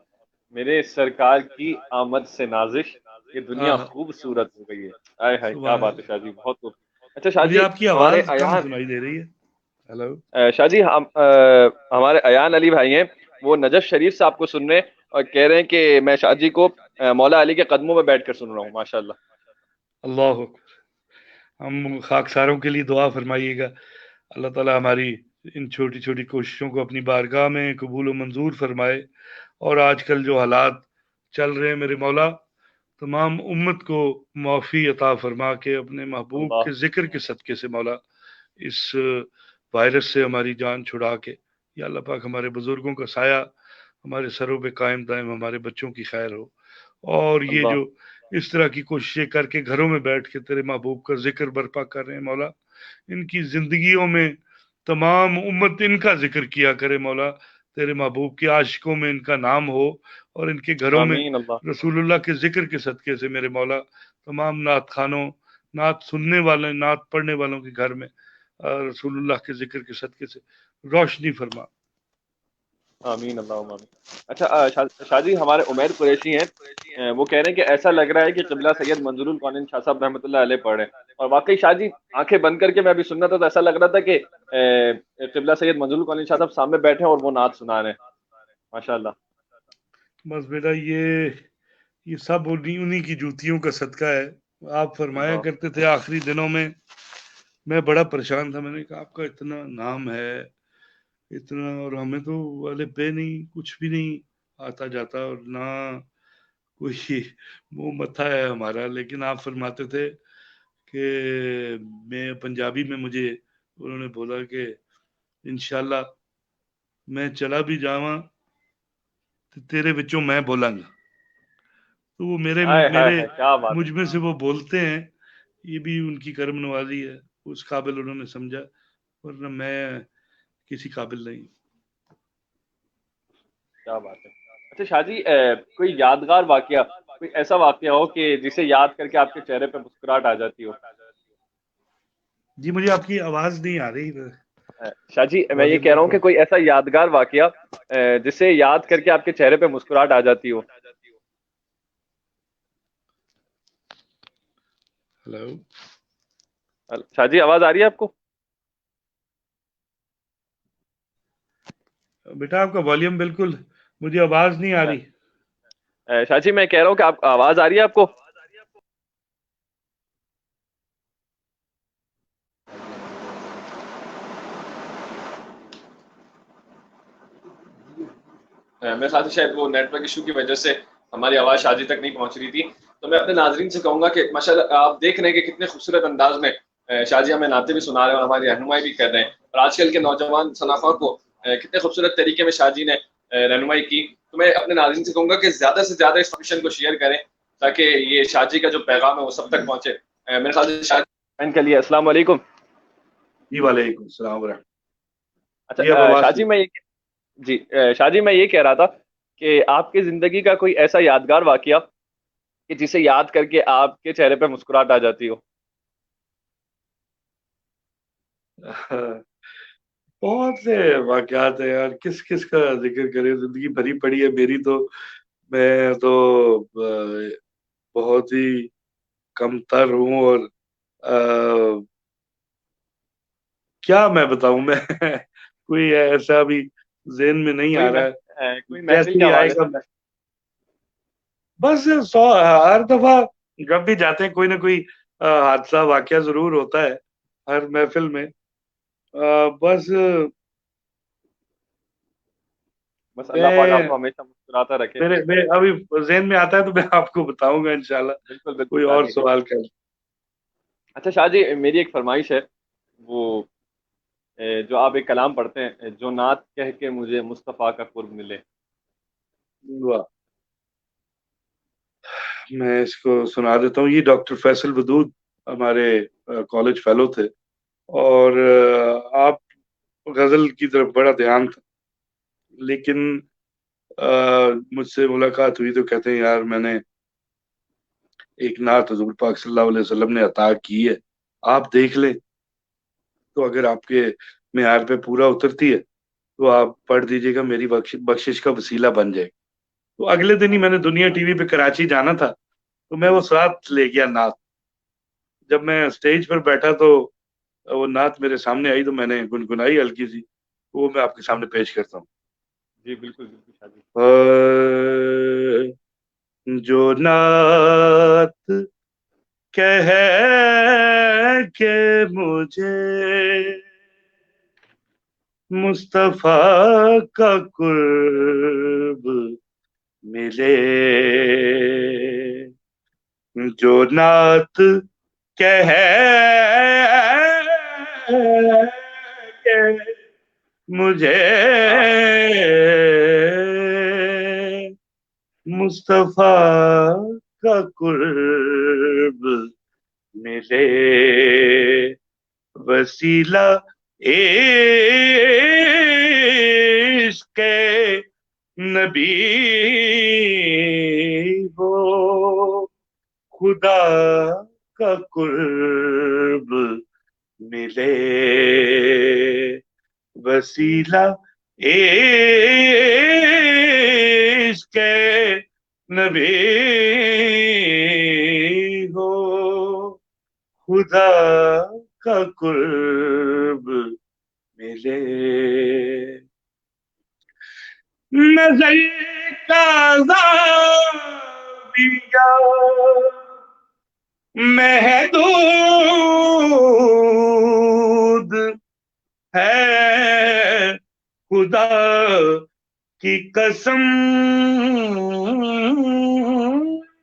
S1: میرے سرکار کی آمد سے نازش یہ دنیا خوبصورت ہو گئی ہے. کیا بات ہے شاہ جی، بہت خوب. اچھا شاہ
S2: مجھے
S1: جی،
S2: آپ کی
S1: ہمارے
S2: آواز کم
S1: ایان
S2: سنائی دے رہی ہے. ہلو
S1: شاہ جی، ہمارے ایان علی بھائی ہیں، وہ نجف شریف سے آپ کو سن رہے ہیں اور کہہ رہے ہیں کہ میں شاہ جی کو مولا علی کے قدموں میں بیٹھ کر سن رہا ہوں. ماشاء اللہ.
S2: اللہ اکبر. ہم خاکساروں کے لیے دعا فرمائیے گا. اللہ تعالیٰ ہماری ان چھوٹی چھوٹی کوششوں کو اپنی بارگاہ میں قبول و منظور فرمائے اور آج کل جو حالات چل رہے ہیں میرے مولا تمام امت کو معافی عطا فرما کے اپنے محبوب کے ذکر کے صدقے سے مولا اس وائرس سے ہماری جان چھڑا کے یا اللہ پاک ہمارے بزرگوں کا سایہ ہمارے سروں پہ قائم دائم ہمارے بچوں کی خیر ہو. اور یہ جو اس طرح کی کوششیں کر کے گھروں میں بیٹھ کے تیرے محبوب کا ذکر برپا کر رہے ہیں مولا ان کی زندگیوں میں تمام امت ان کا ذکر کیا کرے مولا تیرے محبوب کے عاشقوں میں ان کا نام ہو اور ان کے گھروں میں
S1: آمین. اللہ
S2: رسول اللہ کے ذکر کے صدقے سے میرے مولا تمام نعت خانوں نعت سننے والے نعت پڑھنے والوں کے گھر میں رسول اللہ کے ذکر کے صدقے سے روشنی فرما.
S1: آمین. اللہ آمین. اچھا شاہ جی، ہمارے عمیر قریشی ہیں، وہ کہہ رہے ہیں کہ ایسا لگ رہا ہے کہ قبلہ سید منظور القونین شاہ صاحب رحمۃ اللہ علیہ پڑھ رہے ہیں. اور واقعی شاہ جی آنکھیں بند کر کے میں ابھی سننا تھا تو ایسا لگ رہا تھا کہ قبلہ سید منظور القونین شاہ صاحب سامنے بیٹھے ہیں اور وہ نعت سنا رہے ہیں. ماشاء اللہ.
S2: بس بیٹا یہ سب انہی کی جوتیوں کا صدقہ ہے. آپ فرمایا کرتے تھے آخری دنوں میں بڑا پریشان تھا. میں نے کہا آپ کا اتنا نام ہے اتنا اور ہمیں تو والے پہ نہیں کچھ بھی نہیں آتا جاتا اور نہ کوئی منہ متھا ہے ہمارا. لیکن آپ فرماتے تھے کہ میں پنجابی میں مجھے انہوں نے بولا کہ انشاءاللہ میں چلا بھی جاواں تیرے بچوں میں بولاں گا. تو وہ میرے مجھ میں سے وہ بولتے ہیں. یہ بھی ان کی کرم نوازی ہے. اس قابل انہوں نے سمجھا ورنہ میں کسی قابل نہیں.
S1: کیا بات ہے. اچھا شاہ جی، کوئی یادگار واقعہ، کوئی ایسا واقعہ ہو کہ جسے یاد کر کے آپ کے چہرے پہ مسکراہٹ آ جاتی ہو.
S2: جی مجھے آپ کی آواز نہیں آ رہی.
S1: شاہ جی میں یہ کہہ رہا ہوں کہ کوئی ایسا یادگار واقعہ جسے یاد کر کے آپ کے چہرے پہ مسکراہٹ آ جاتی ہو.
S2: ہلو
S1: شاہ جی آواز آ رہی ہے آپ کو؟
S2: بیٹا آپ کا والیوم بالکل مجھے آواز نہیں آ رہی.
S1: شاہ جی میں کہہ رہا ہوں کہ آپ آواز آ رہی ہے آپ کو؟ میرے خیال سے شاید وہ نیٹ ورک ایشو کی وجہ سے ہماری آواز شاجی تک نہیں پہنچ رہی تھی. تو میں اپنے ناظرین سے کہوں گا کہ ماشاءاللہ آپ دیکھ رہے ہیں کہ کتنے خوبصورت انداز میں شاجی ہمیں نعتیں بھی سنا رہے ہیں اور ہماری رہنمائی بھی کر رہے ہیں. اور آج کل کے نوجوان شناخواں کو کتنے خوبصورت طریقے میں شاجی نے رہنمائی کی. تو میں اپنے ناظرین سے کہوں گا کہ زیادہ سے زیادہ اس فنکشن کو شیئر کریں تاکہ یہ شاجی کا جو پیغام ہے وہ سب تک پہنچے. میرے خیال سے شاجی کے لیے السلام علیکم.
S2: جی وعلیکم السلام ورحمۃ.
S1: اچھا شاجی میں یہ کہہ رہا تھا کہ آپ کی زندگی کا کوئی ایسا یادگار واقعہ کہ جسے یاد کر کے آپ کے چہرے پہ مسکراہٹ آ جاتی ہو.
S2: بہت سے واقعات ہیں یار, کس کس کا ذکر کرے, زندگی بھری پڑی ہے میری تو. میں تو بہت ہی کم تر ہوں اور کیا میں بتاؤں, میں کوئی ایسا بھی ذہن میں نہیں آ رہا ہے.
S1: کوئی محفل کے
S2: جیسے آئے
S1: حوالے
S2: گا
S1: سے
S2: بس ہر دفعہ جب بھی جاتے ہیں کوئی نہ کوئی حادثہ واقعہ ضرور ہوتا ہے ہر محفل میں. بس
S1: اللہ پاک آپ کو ہمیشہ مسکراتا رکھے.
S2: میرے ابھی ذہن میں آتا ہے تو میں آپ کو بتاؤں گا انشاءاللہ.
S1: بالکل بالکل
S2: کوئی اور سوال کر.
S1: اچھا شاہ جی, میری ایک فرمائش ہے, وہ جو آپ ایک کلام پڑھتے ہیں, جو نعت کہہ کے مجھے مصطفیٰ کا قرب ملے.
S2: واہ, میں اس کو سنا دیتا ہوں. یہ ڈاکٹر فیصل ودود ہمارے کالج فیلو تھے اور آپ غزل کی طرف بڑا دھیان تھا, لیکن مجھ سے ملاقات ہوئی تو کہتے ہیں یار میں نے ایک نعت حضور پاک صلی اللہ علیہ وسلم نے عطا کی ہے, آپ دیکھ لیں تو اگر آپ کے معیار پہ پورا اترتی ہے تو آپ پڑھ دیجئے گا, میری بخشش کا وسیلہ بن جائے. تو اگلے دن ہی میں نے دنیا ٹی وی پہ کراچی جانا تھا تو میں وہ ساتھ لے گیا نعت. جب میں اسٹیج پر بیٹھا تو وہ نعت میرے سامنے آئی تو میں نے گنگنائی ہلکی سی, وہ میں آپ کے سامنے پیش کرتا ہوں.
S1: جی بالکل بالکل شاہ جی.
S2: جو نعت کہہ کہ مجھے مصطفیٰ کا قرب ملے, جو نعت کہہ کہ مجھے مصطفیٰ کا قرب ملے, وسیلہ عشق نبی ہو, خدا کا قرب ملے, وسیلہ عشق نبی ہو, خدا کا قرب ملے. نظر کا زاویہ محدود ہے, خدا کی قسم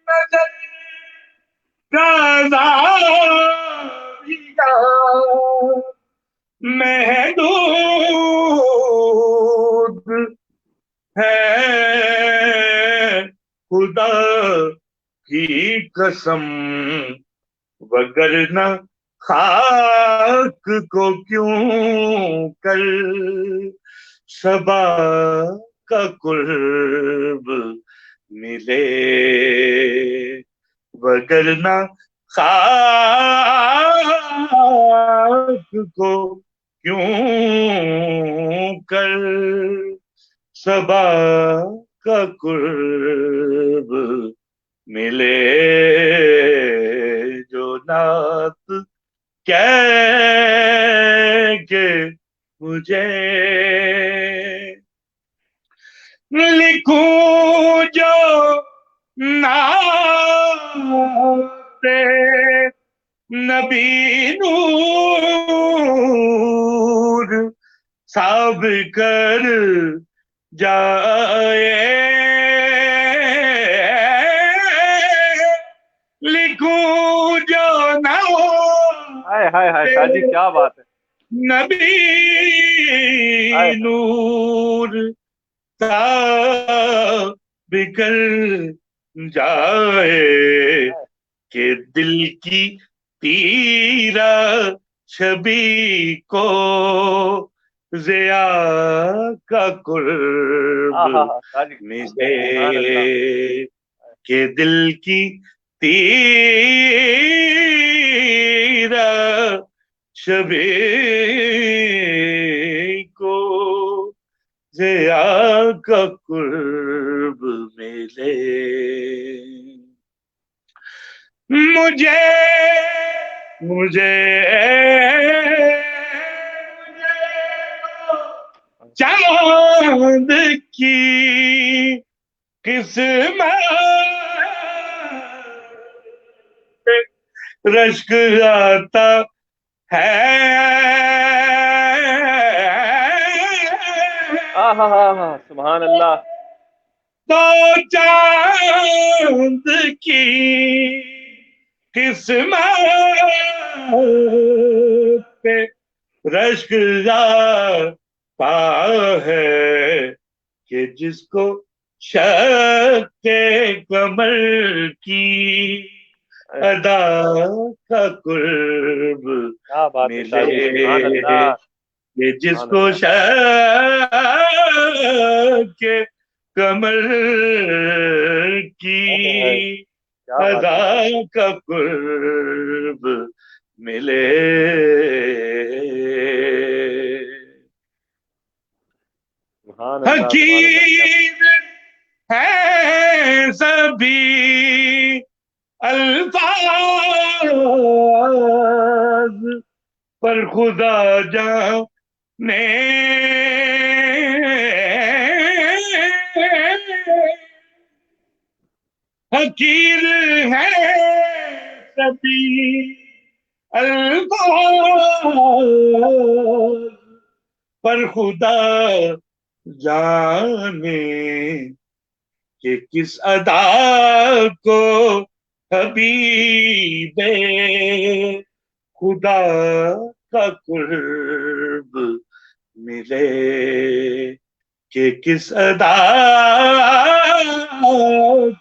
S2: نظر کا زاویہ محدود ہے, خدا کی قسم وگرنہ خاک کو کیوں کر صبا کا قرب ملے, وگرنہ خاک کو کیوں کر صبا کا قرب ملے, جو نعت کہہ کہ مجھے لکھوں جو نعت نبی نور ساب کر جائے لکھوں جو نہ ہو
S1: ہائے ہائے ہائے شاہ جی کیا بات ہے.
S2: نبی نور تا بکر جائے کہ دل کی تیرا چھبی کو ضیا کا قرب ملے کہ دل کی تیرا چھبی کو ضیا کا قرب ملے مجھے مجھے چاند کی قسمت رشک آتا ہے
S1: سبحان اللہ.
S2: تو چاند کی قسمت پہ رشک آتا ہے کہ جس کو شک کمر کی ادا کا قرب ملے کہ جس کو شک کمر کی ادا کا قرب ملے حقیر ہے سبھی الفاظ پر خدا جانے حقیر ہے سبھی الفاظ پر خدا جانے کہ کس ادا کو حبیب خدا کا قرب ملے کہ کس ادا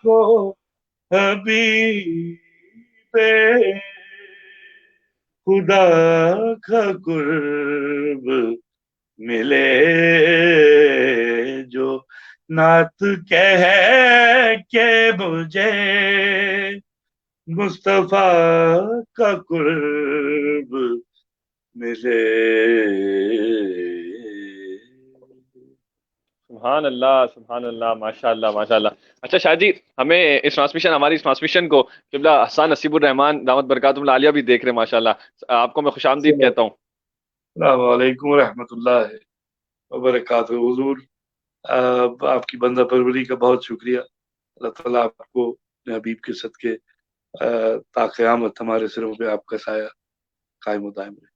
S2: کو حبیب خدا کا قرب ملے جو نعت کہہ کہ مجھے مصطفیٰ کا قرب ملے.
S1: سبحان اللہ سبحان اللہ ماشاء اللہ ماشاء اللہ. اچھا شاہ جی ہمیں ہماری اس ٹرانسمیشن کو قبلہ حسان نصیب الرحمان دامت برکاتہم العالیہ بھی دیکھ رہے ہیں ماشاء اللہ. آپ کو میں خوش آمدید کہتا ہوں.
S2: السلام علیکم ورحمۃ اللہ وبرکاتہ. حضور آپ کی بندہ پروری کا بہت شکریہ. اللہ تعالیٰ آپ کو اپنے حبیب کے صدقے تا قیامت ہمارے سروں پہ آپ کا سایہ قائم و دائم رہے.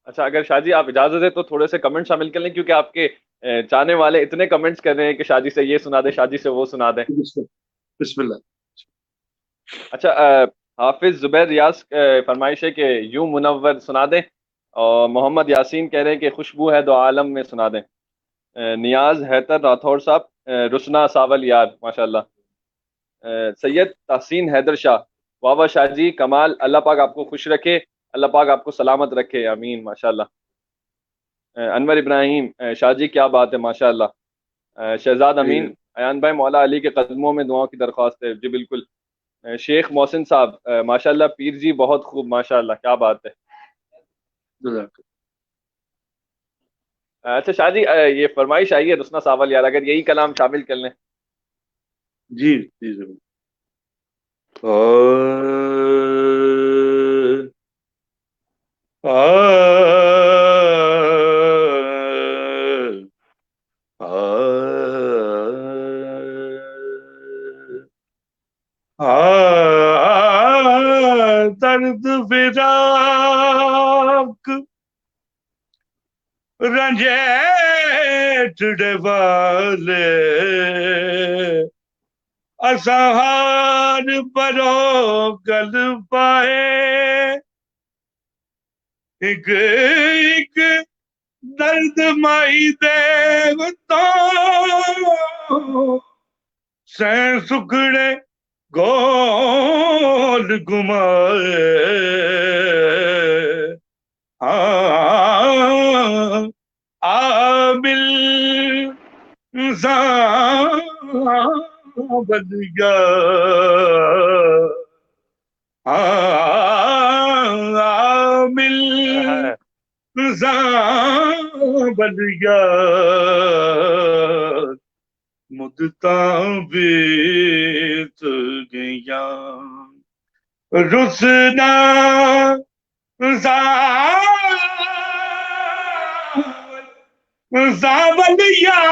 S1: اچھا اگر شاہ جی آپ اجازت ہے تو تھوڑے سے کمنٹ شامل کر لیں کیونکہ آپ کے چاہنے والے اتنے کمنٹس کر رہے ہیں کہ شاہ جی سے یہ سنا دیں شاہ جی سے وہ سنا دیں.
S2: بسم اللہ.
S1: اچھا حافظ زبیر ریاض فرمائش ہے کہ یوں منور سنا دیں. اور محمد یاسین کہہ رہے ہیں کہ خوشبو ہے دو عالم میں سنا دیں. نیاز حیدر راٹھور صاحب رسنا ساول یار ماشاء اللہ. سید تحسین حیدر شاہ واہ واہ شاہ جی کمال. اللہ پاک آپ کو خوش رکھے. اللہ پاک آپ کو سلامت رکھے آمین ماشاء اللہ. انور ابراہیم شاہ جی کیا بات ہے ماشاء اللہ. شہزاد امین ایان بھائی مولا علی کے قدموں میں دعاؤں کی درخواست ہے. جی بالکل. شیخ محسن صاحب ماشاء اللہ پیر جی بہت خوب ماشاء اللہ کیا بات ہے. اچھا شاہ جی یہ فرمائش آئی ہے رسنا ساول یار اگر یہی کلام شامل کر لیں.
S2: جی جی ضرور. درد فراق رنجے ٹھڑے والے اسہار پرو گل پائے ایک ایک درد مائی دے تو سین سکڑے گول گمائے عامل انسان بن گیا عامل انسان بن گیا مدتاں بیت گیا رسنا زاول یا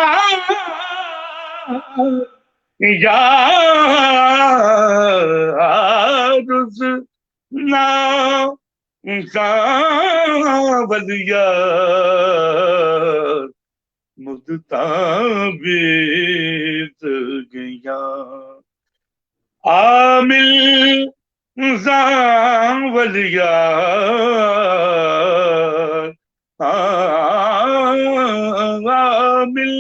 S2: رسنا زاول یا مدتاں بیت گیا عامل زاول یا عامل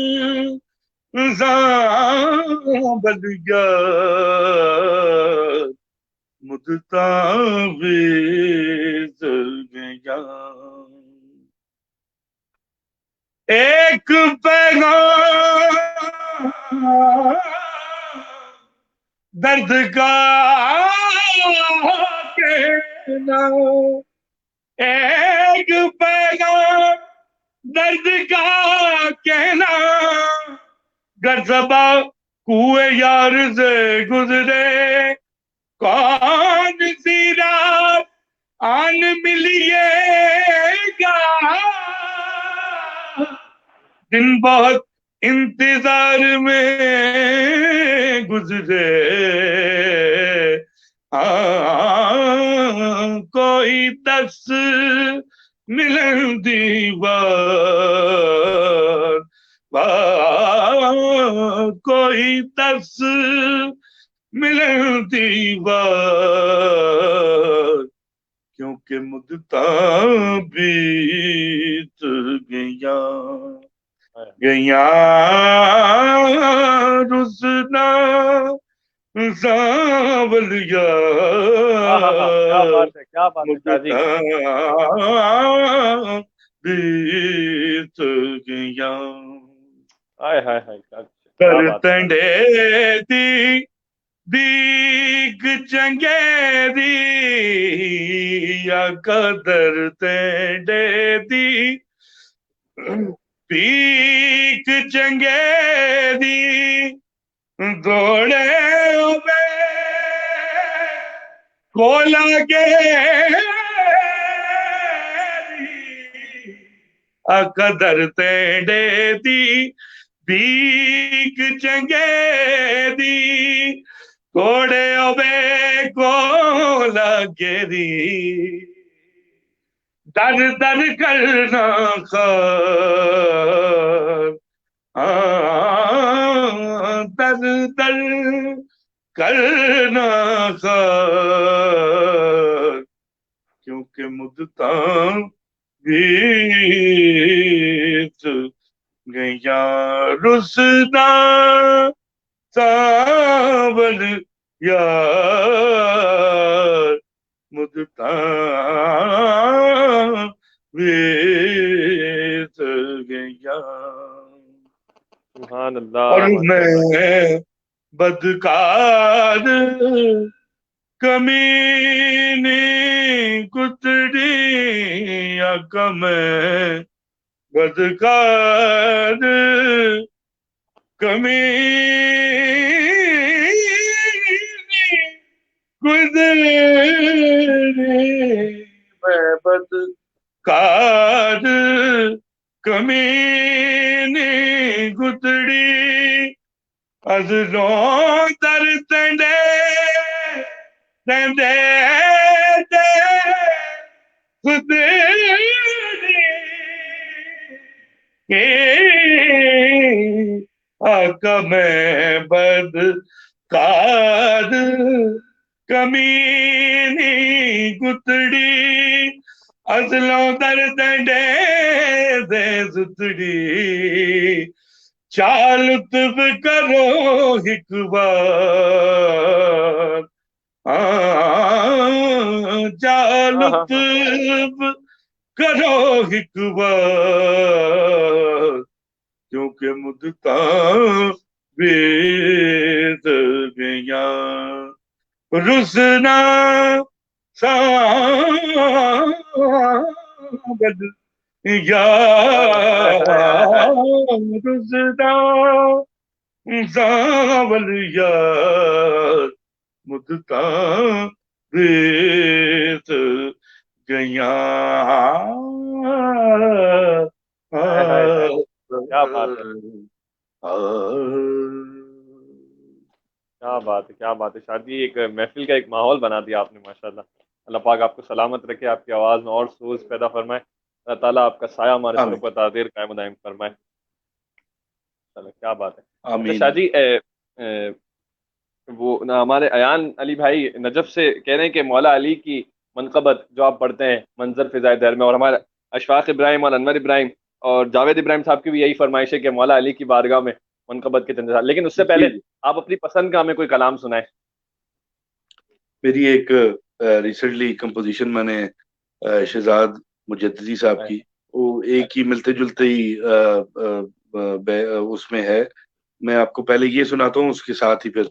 S2: زاول یا مدتاں بیت گیا ایک پیغام درد کا کہنا ایک پیغام درد کا کہنا گر زباں کوئے یار سے گزرے کون سی رات آن ملیے گا دن بہت انتظار میں گزرے کوئی دس ملن دیوار کوئی دس ملن دیوار کیونکہ مدتاں بیت گیا گیا رسنا زاول یا مدتاں بیت گیا کر تنڈے دی دیگ چنگے دی یا قدر تنڈے دی پیک چنگے دی دوڑے ہوئے کولا کے قدر تینڈے دی بیک چنگے دی کوڑے ہوئے کولا کے دی در در کرنا خار در در کرنا خار کیونکہ مدتاں بیت گیا رسنا زاول یا مدتاں بیت گیا
S3: سبحان اللہ
S2: اور میں بدکار کمینی کتڑی کم بدکار کمینی کتڑی میں بدکار کمینی گتڑی از رون در تنڈے تنڈے دے خدری آقا میں بدکار کمینی گتڑی ازلوں درد دے زتڑی چال لطف کرو ایک بار چال لطف کرو ایک بار کیونکہ مدتاں بیت گیا رسنا سابد یا رسنا سابل یا مدتاں بیت گیا
S3: کیا بات ہے، کیا بات ہے، کیا بات ہے شادی، ایک محفل کا ایک ماحول بنا دیا آپ نے ماشاءاللہ. اللہ پاک آپ کو سلامت رکھے، آپ کی آواز میں اور سوز پیدا فرمائے. اللہ تعالیٰ آپ کا سایہ ہمارے سروں پر تعدیر قائم دائم فرمائے. چلو کیا بات ہے. اچھا شاہ جی، وہ ہمارے ایان علی بھائی نجف سے کہہ رہے ہیں کہ مولا علی کی منقبت جو آپ پڑھتے ہیں منظر فضائے دہر میں، اور ہمارے اشفاق ابراہیم اور انور ابراہیم اور جاوید ابراہیم صاحب کی بھی یہی فرمائش ہے کہ مولا علی کی بارگاہ میں منقبت کے چند. لیکن اس سے پہلے آپ اپنی پسند کا ہمیں کوئی کلام سنائیں.
S2: میری ایک ریسنٹلی کمپوزیشن میں نے شہزاد مجددی صاحب کی، وہ ایک ہی ملتے جلتے ہی اس میں ہے. میں آپ کو پہلے یہ سناتا ہوں، اس کے ساتھ ہی پھر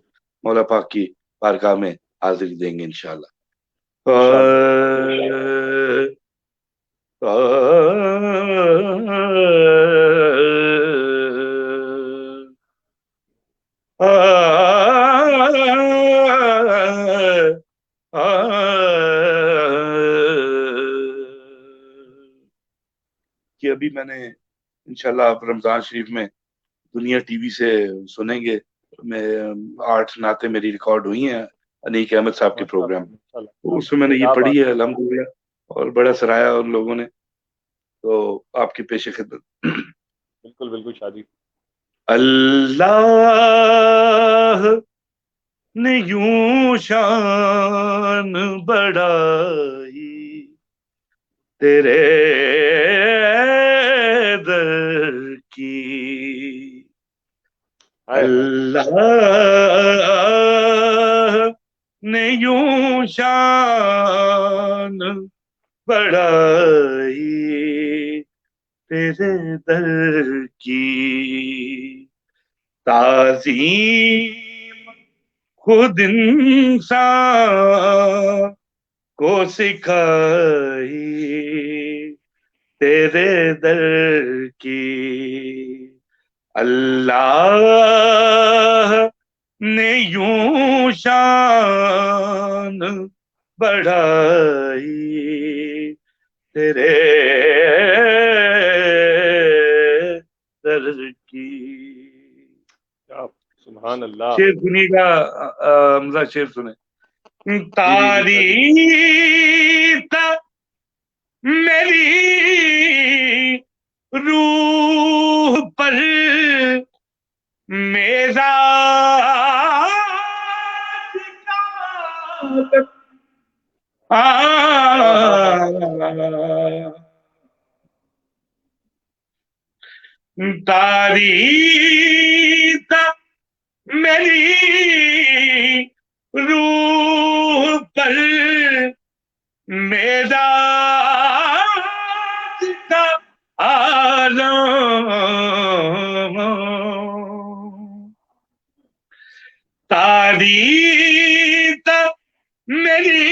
S2: مولا پاک کی بارگاہ میں حاضری دیں گے انشاءاللہ. کہ ابھی میں نے انشاءاللہ آپ رمضان شریف میں دنیا ٹی وی سے سنیں گے، میں 8 نعتیں میری ریکارڈ ہوئی ہیں انیک احمد صاحب کے پروگرام، اس میں نے یہ پڑھی ہے الحمدللہ، اور بڑا سرایا ان لوگوں نے، تو آپ کے پیش خدمت.
S3: بالکل بالکل شادی.
S2: اللہ نے یوں شان بڑھائی تیرے در کی، اللہ نے یوں شان بڑھائی تیرے در کی، تعظیم خود انسان کو سکھائی تیرے در کی، اللہ نے یوں شان بڑھائی تیرے در کی.
S3: سبحان اللہ.
S2: شعر سنیے گا حمزہ، شعر سنیں. تاریخ میری روح پر میرا تاریخ میری روح پر میرا عالم، تاریخ میری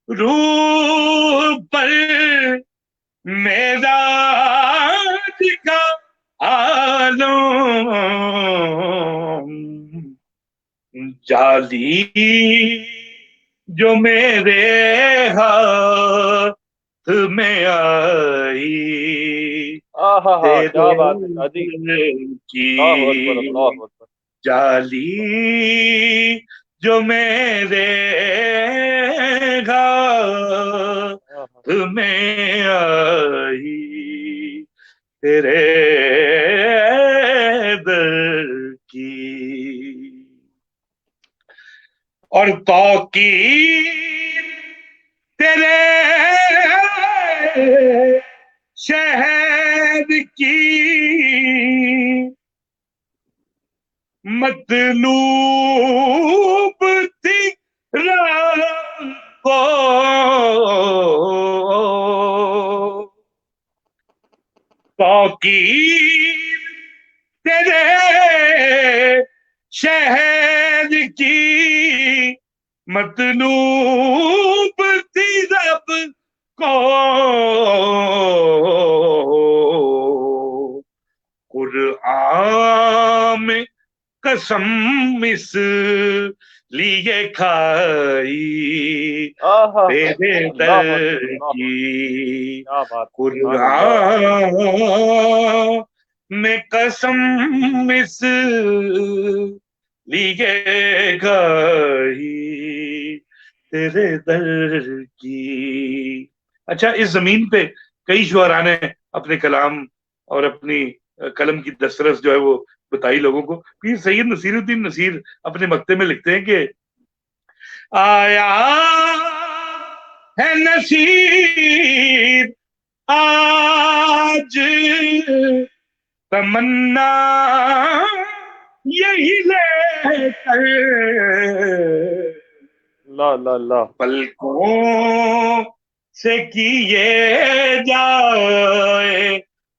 S2: روح پر میرا عالم، جالی جو میرے ہاتھ میں آئی تیرے کی، جالی جو میرے ہاتھ میں آئی تیرے اور توقیر تیرے شہد کی مطلوب تھی رب کو، توقیر تیرے شہد کی مطلوب تھی رب کو، قرآن میں قسم اس لیے کھائی تیرے در کی، قرآن میں قسم اس لیے کھائی تیرے در کی۔ اچھا، اس زمین پہ کئی شعراء نے اپنے کلام اور اپنی قلم کی دسترس جو ہے وہ بتائی لوگوں کو۔ پیر سید نصیر الدین نصیر اپنے مکتے میں لکھتے ہیں کہ آیا ہے نصیر آج تمنا یہی لے کر، پلکوں سے کیے جائے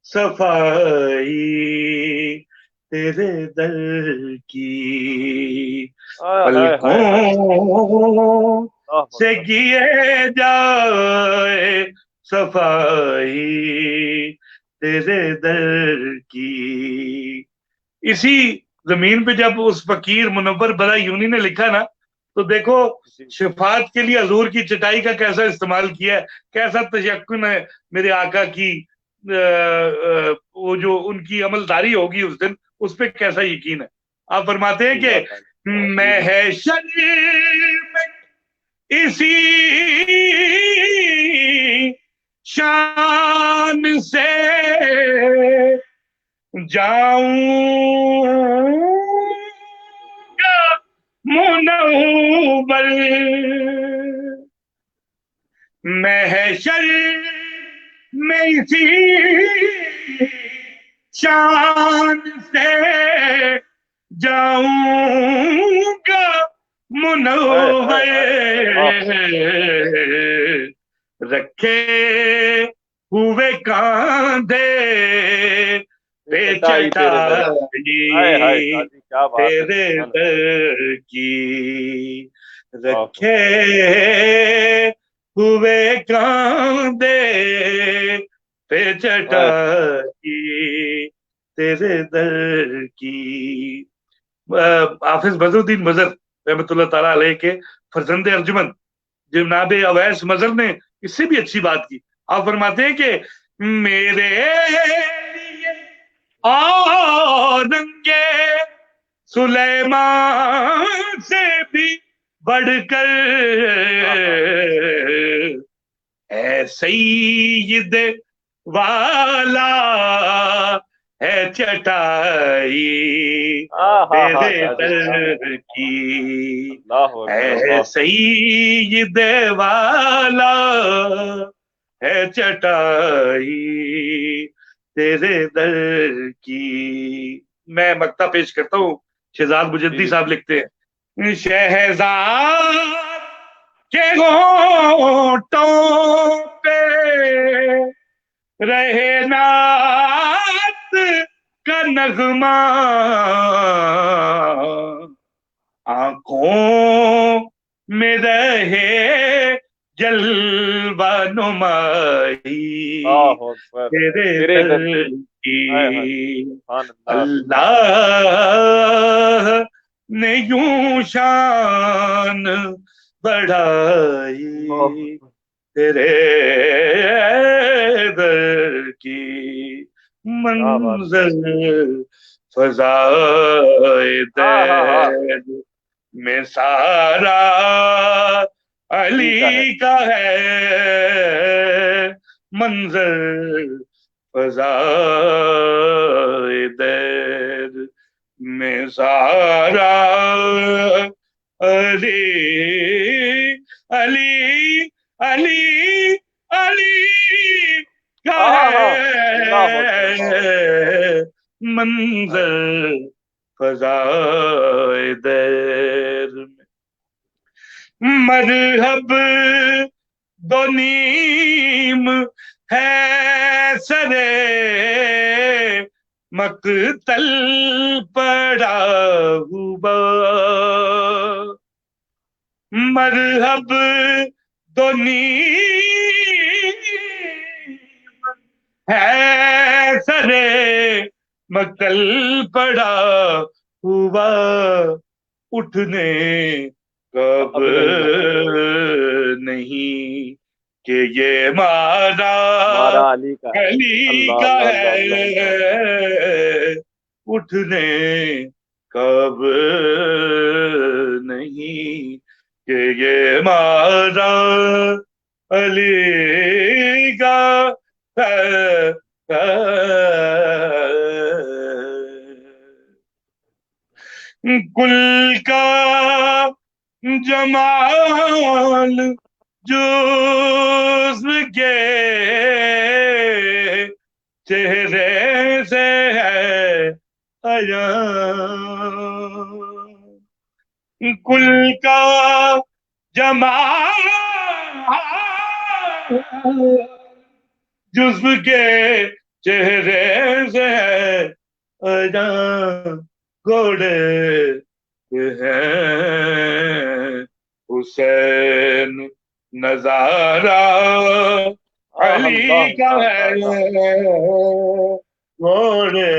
S2: صفائی تیرے در کی، پلکوں سے کیے جائے صفائی تیرے در کی۔ اسی زمین پہ جب اس فقیر منور بڑا یونی نے لکھا نا، تو دیکھو شفاعت کے لیے حضور کی چٹائی کا کیسا استعمال کیا ہے، کیسا تشکن ہے میرے آقا کی، وہ جو ان کی عملداری ہوگی اس دن، اس پہ کیسا یقین ہے۔ آپ فرماتے ہیں کہ محشر میں اسی شان سے جاؤں گا منور، محشر میں اسی شان سے جاؤں گا منور، رکھے ہوئے کاندھے پہ چٹائی تیرے در کی، رکھے ہوئے کاندھے پہ چٹائی تیرے در کی۔ حافظ بدر الدین مظہر رحمۃ اللہ تعالیٰ علیہ کے فرزند ارجمند جناب اویس مظہر نے اس سے بھی اچھی بات کی۔ آپ فرماتے ہیں کہ میرے لیے اورنگ سلیمان سے بھی بڑھ کر اے سید والا ہے چٹائی تیرے در کی، اے سید والا ہے چٹائی تیرے در کی۔ میں مقطع پیش کرتا ہوں، شہزاد مجدی صاحب لکھتے ہیں، شہزاد کے ہونٹوں پہ رہے نعت کا نغمہ، آنکھوں میں رہے جلوہ نمائی تیرے در کی، اللہ نے یوں شان بڑھائی تیرے در کی، منظر فضائے دیر میں سارا علی کا ہے، منظر فضائے دیر میں سارا علی علی علی علی کا
S3: اللہ
S2: ہے منظر فضائے دیر میں، مرحب دو نیم ہے سرے مقتل پڑا ہوا، مرحب دو نیم ہے سرے مقتل پڑا ہوا، اٹھنے کب نہیں کہ یہ مارا
S3: علی کا
S2: علی
S3: اللہ
S2: کا
S3: اللہ
S2: ہے، اٹھنے کب نہیں کہ یہ مارا علی کا ہے۔ کل کا جمال جزو کے چہرے سے ہے عیاں، کل کا جمال جزو کے چہرے سے ہے عیاں، گھوڑے ہیں حسین نظارہ علی کا ہے، گھوڑے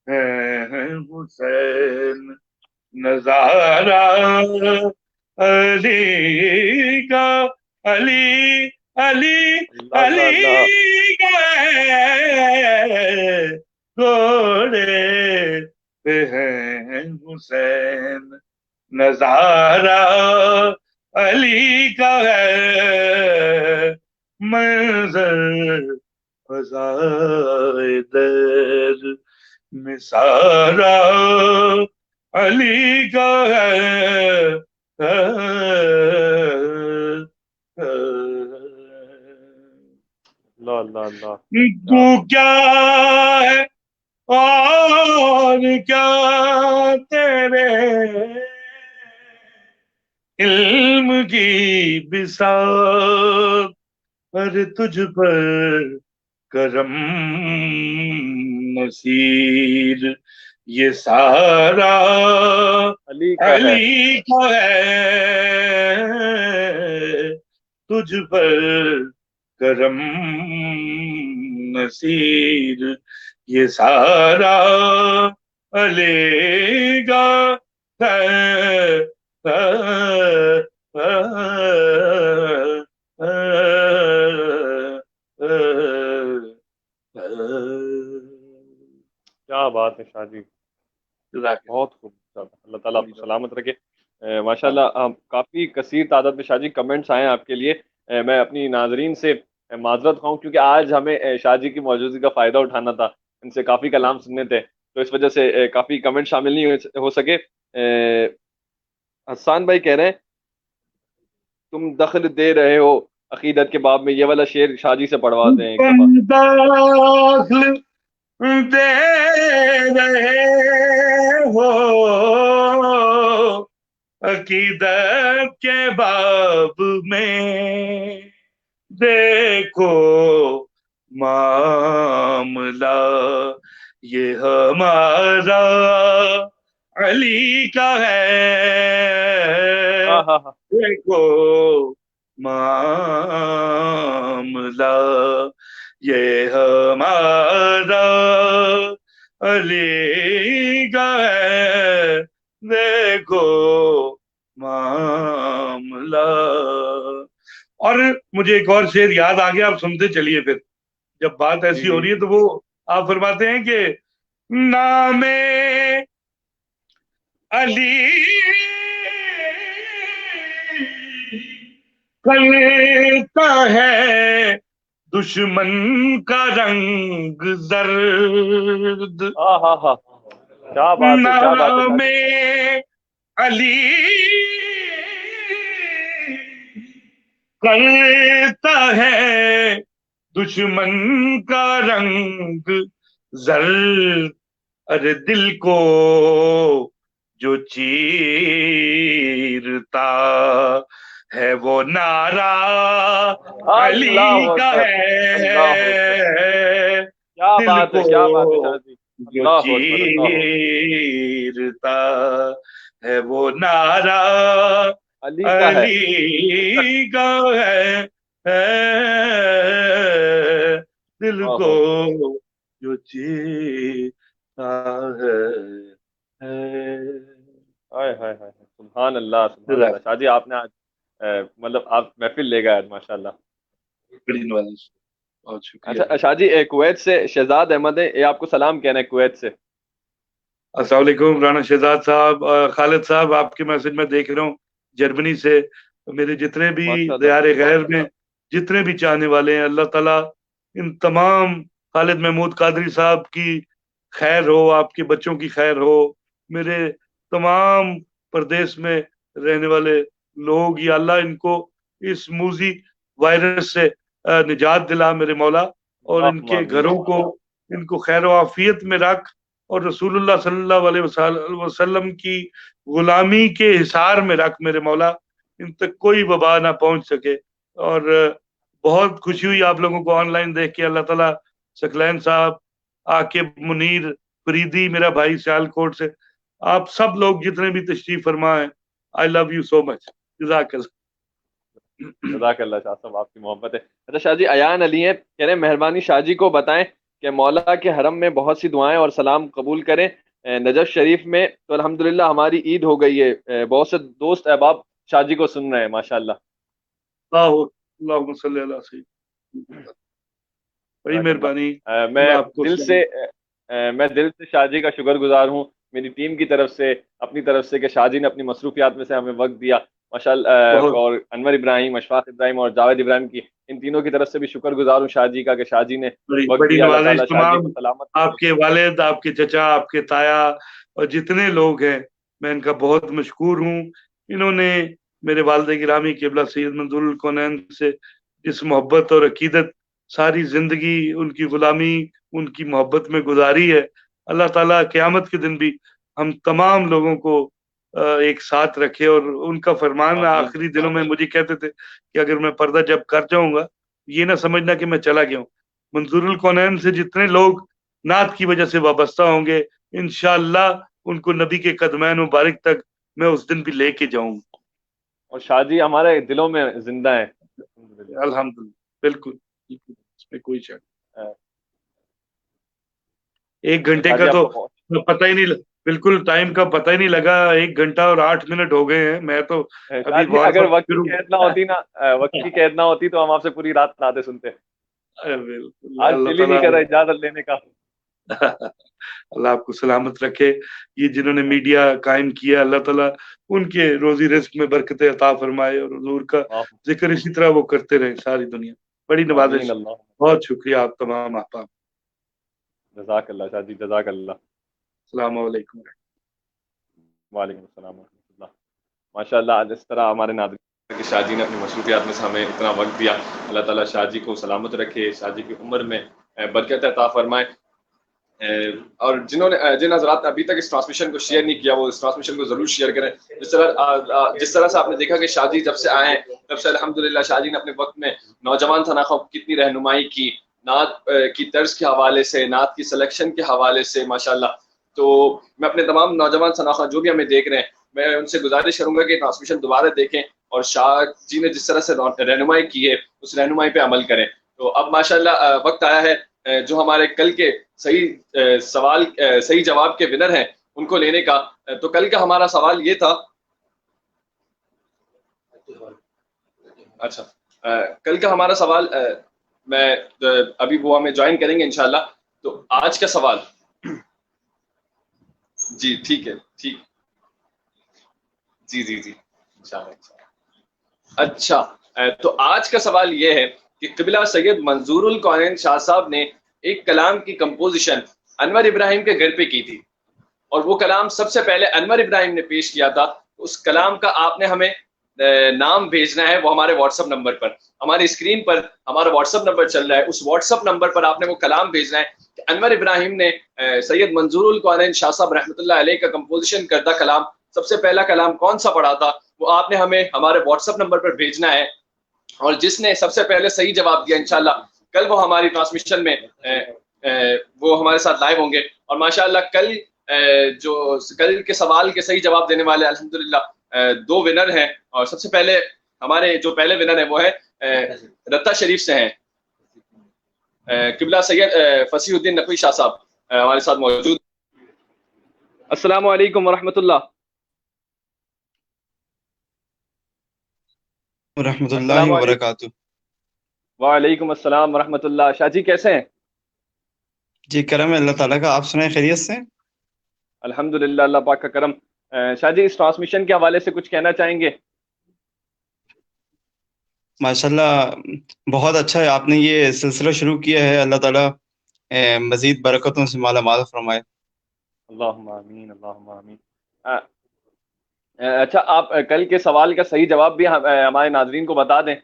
S2: ہیں حسین نظارہ علی کا، علی علی علی کا ہے، گھوڑے ہیں حسین نظارہ علی کا ہے، منظر فضائے در میں سارا علی کا ہے۔
S3: اللہ اللہ اللہ،
S2: تو کیا ہے اور کیا تیرے علم کی بساط پر تجھ پر کرم نصیر یہ سارا
S3: علی کا ہے،
S2: علی کا ہے، تجھ پر کرم نصیر یہ سارا علی کا ہے۔
S3: کیا بات ہے شاہ جی، بہت خوب، اللہ تعالیٰ آپ کو سلامت رکھے۔ ماشاء اللہ کافی کثیر تعداد میں شاہ جی کمنٹس آئے ہیں آپ کے لیے، میں اپنی ناظرین سے معذرت خواہوں کیونکہ آج ہمیں شاہ جی کی موجودگی کا فائدہ اٹھانا تھا، ان سے کافی کلام سننے تھے، تو اس وجہ سے کافی کمنٹ شامل نہیں ہو سکے۔ حسان بھائی کہہ رہے ہیں تم دخل دے رہے ہو عقیدت کے باب میں، یہ والا شعر شاہ جی سے پڑھوا دیں ایک دفعہ۔
S2: داخل دے رہے ہو عقیدت کے باب میں، دیکھو معاملہ یہ ہمارا علی کا ہے، دیکھو معاملہ یہ ہمارا علی کا ہے، دیکھو معاملہ۔ اور مجھے ایک اور شعر یاد آ گیا، آپ سنتے چلیے پھر، جب بات ایسی ہو رہی ہے تو وہ آپ فرماتے ہیں کہ نام علی کرتا ہے دشمن کا رنگ زرد،
S3: کیا بات ہے، کیا بات
S2: نام
S3: ہے،
S2: علی کرتا ہے دشمن کا رنگ زرد، ارے دل کو جو چیرتا ہے وہ نعرہ علی
S3: اللہ
S2: کا
S3: اکبر،
S2: ہے،
S3: اللہ اکبر، کیا
S2: دل
S3: بات ہے،
S2: کو
S3: کیا بات ہے شاہ جی،
S2: جو
S3: اللہ اکبر، اللہ اکبر،
S2: چیرتا ہے وہ نعرہ
S3: علی کا ہے،
S2: علی کا ہے، دل کو جو چیرتا ہے۔
S3: ہائے ہائے ہائے، سبحان اللہ، سبحان اللہ شاہ جی، آپ نے آج مطلب آپ محفل لے گئے ماشاء اللہ۔
S2: بہت شکریہ۔
S3: اچھا شاہ جی، کویت سے شہزاد احمد ہے، یہ آپ کو سلام کہنا ہے کویت سے۔
S2: السلام علیکم رانا شہزاد صاحب، خالد صاحب آپ کے میسج میں دیکھ رہا ہوں جرمنی سے، میرے جتنے بھی
S3: ماشاء اللہ،
S2: دیار غیر میں جتنے بھی چاہنے والے ہیں، اللہ تعالیٰ ان تمام، خالد محمود قادری صاحب کی خیر ہو، آپ کے بچوں کی خیر ہو، میرے تمام پردیس میں رہنے والے لوگ، یا اللہ ان کو اس موذی وائرس سے نجات دلا میرے مولا، اور ان
S3: اللہم
S2: کے
S3: آمین۔
S2: گھروں کو ان کو خیر و عافیت میں رکھ، اور رسول اللہ صلی اللہ علیہ وسلم کی غلامی کے حصار میں رکھ میرے مولا، ان تک کوئی وبا نہ پہنچ سکے۔ اور بہت خوشی ہوئی آپ لوگوں کو آن لائن دیکھ کے، اللہ تعالیٰ ثقلین صاحب، عاقب، منیر فریدی میرا بھائی سیال کوٹ سے، آپ سب لوگ جتنے بھی تشریف فرما ہیں، آئی لو یو سو مچ، جزاک اللہ۔
S3: جزاک اللہ شاہ صاحب، آپ کی محبت ہے۔ اچھا شاہ جی، ایان علی ہیں، کہہ رہے ہیں مہربانی شاہ جی کو بتائیں کہ مولا کے حرم میں بہت سی دعائیں اور سلام قبول کریں۔ نجف شریف میں تو الحمدللہ ہماری عید ہو گئی ہے، بہت سے دوست احباب شاہ جی کو سن رہے ہیں ماشاء اللہ۔
S2: اللہم صلی اللہ علیہ، بڑی مہربانی۔
S3: میں
S2: آپ کو
S3: دل سے شاہ جی کا شکر گزار ہوں، میری ٹیم کی طرف سے، اپنی طرف سے، کہ شاہ جی نے اپنی مصروفیات میں سے ہمیں وقت دیا ماشاء اللہ، اور انور ابراہیم، اشفاق ابراہیم اور جاوید ابراہیم کی، ان تینوں کی طرف سے بھی شکر گزار ہوں شاہ جی کا، کہ شاہ جی نے وقت
S2: بڑی
S3: دیا۔ اللہ
S2: نوازش
S3: تعالیٰ شاہ جی
S2: تمام
S3: کو سلامت
S2: آپ کے والد، آپ کے چچا، آپ کے تایا اور جتنے لوگ ہیں، میں ان کا بہت مشکور ہوں۔ انہوں نے میرے والد گرامی قبلہ سید منظور الکونین سے اس محبت اور عقیدت ساری زندگی ان کی غلامی، ان کی محبت میں گزاری ہے۔ اللہ تعالیٰ قیامت کے دن بھی ہم تمام لوگوں کو ایک ساتھ رکھے، اور ان کا فرمان آخری دنوں میں مجھے کہتے تھے کہ اگر میں پردہ جب کر جاؤں گا، یہ نہ سمجھنا کہ میں چلا گیا ہوں، منظور الکونین سے جتنے لوگ نعت کی وجہ سے وابستہ ہوں گے، انشاءاللہ ان کو نبی کے قدمین مبارک تک میں اس دن بھی لے کے جاؤں گا۔
S3: اور شاہ جی ہمارے دلوں میں زندہ ہیں
S2: الحمدللہ، بالکل، اس میں کوئی شک نہیں۔ 1 گھنٹے کا تو پتہ ہی نہیں، بالکل ٹائم کا پتہ ہی نہیں لگا، 1 گھنٹا اور 8 منٹ ہو گئے ہیں۔ میں تو ابھی
S3: اگر وقت کی قید نہ ہوتی نا، وقت کی قید نہ ہوتی تو ہم آپ سے پوری رات ناطے سنتے۔ آج دل ہی نہیں کر رہا اجازت لینے کا۔
S2: اللہ آپ کو سلامت رکھے، یہ جنہوں نے میڈیا قائم کیا، اللہ تعالیٰ ان کے روزی رزق میں برکت عطا فرمائے، اور حضور کا ذکر اسی طرح وہ کرتے رہے ساری دنیا۔ بڑی نوازش، بہت شکریہ آپ تمام احباب۔
S3: جزاک اللہ شاہ جی، جزاک اللہ۔
S2: السلام علیکم۔
S3: وعلیکم السلام ورحمۃ اللہ۔ ماشاء اللہ، جس طرح ہمارے ناظرین کہ شاہ جی نے اپنی مصروفیات میں سے ہمیں اتنا وقت دیا، اللہ تعالیٰ شاہ جی کو سلامت رکھے، شاہ جی کی عمر میں برکت عطا فرمائے، اور جن حضرات نے ابھی تک اس ٹرانسمیشن کو شیئر نہیں کیا، وہ اس ٹرانسمیشن کو ضرور شیئر کریں۔ جس طرح سے آپ نے دیکھا کہ شاہ جی جب سے آئے ہیں تب سے الحمدللہ شاہ جی نے اپنے وقت میں نوجوان تناخوں کی کتنی رہنمائی کی، نعت کی طرز کے حوالے سے، نعت کی سلیکشن کے حوالے سے ماشاءاللہ۔ تو میں اپنے تمام نوجوان تناخواں جو بھی ہمیں دیکھ رہے ہیں، میں ان سے گزارش کروں گا کہ ٹرانسمیشن دوبارہ دیکھیں، اور شاہ جی نے جس طرح سے رہنمائی کی ہے اس رہنمائی پہ عمل کریں۔ تو اب ماشاءاللہ وقت آیا ہے جو ہمارے کل کے صحیح جواب کے ونر ہیں ان کو لینے کا۔ تو کل کا ہمارا سوال یہ تھا، اچھا کل کا ہمارا سوال میں ابھی وہ ہمیں جوائن کریں گے انشاءاللہ۔ تو آج کا سوال، جی ٹھیک ہے، ٹھیک، جی انشاءاللہ۔ اچھا تو آج کا سوال یہ ہے کہ قبلہ سید منظور الکونین شاہ صاحب نے ایک کلام کی کمپوزیشن انور ابراہیم کے گھر پہ کی تھی، اور وہ کلام سب سے پہلے انور ابراہیم نے پیش کیا تھا،
S1: اس کلام کا آپ نے ہمیں نام بھیجنا ہے، وہ ہمارے واٹس ایپ نمبر پر، ہماری اسکرین پر ہمارا واٹس ایپ نمبر چل رہا ہے، اس واٹس ایپ نمبر پر آپ نے وہ کلام بھیجنا ہے کہ انور ابراہیم نے سید منظور القونین شاہ صاحب رحمۃ اللہ علیہ کا کمپوزیشن کردہ کلام، سب سے پہلا کلام کون سا پڑھا تھا، وہ آپ نے ہمیں ہمارے واٹس ایپ نمبر پر بھیجنا ہے، اور جس نے سب سے پہلے صحیح جواب دیا انشاءاللہ کل وہ ہماری ٹرانسمیشن میں وہ ہمارے ساتھ لائیو ہوں گے. اور ماشاءاللہ کل جو کل کے سوال کے صحیح جواب دینے والے الحمدللہ 2 ونر ہیں، اور سب سے پہلے ہمارے جو پہلے ونر ہیں وہ ہے رتا شریف سے ہیں، قبلہ سید فصیح الدین نقوی شاہ صاحب ہمارے ساتھ موجود.
S3: السلام علیکم ورحمۃ اللہ.
S4: ورحمۃ اللہ وبرکاتہ.
S3: وعلیکم السلام ورحمۃ اللہ. شاہ جی کیسے ہیں؟
S4: جی کرم ہے اللہ تعالیٰ کا، آپ سنائیں خیریت سے؟
S3: الحمدللہ اللہ پاک کا کرم. شاہ جی اس ٹرانسمیشن کے حوالے سے کچھ کہنا چاہیں گے؟
S4: ماشاءاللہ بہت اچھا ہے، آپ نے یہ سلسلہ شروع کیا ہے، اللہ تعالیٰ مزید برکتوں سے مالا مال فرمائے.
S3: اللہم آمین اللہم آمین. اچھا آپ کل کے سوال کا صحیح جواب بھی ہمارے ناظرین کو بتا دیں.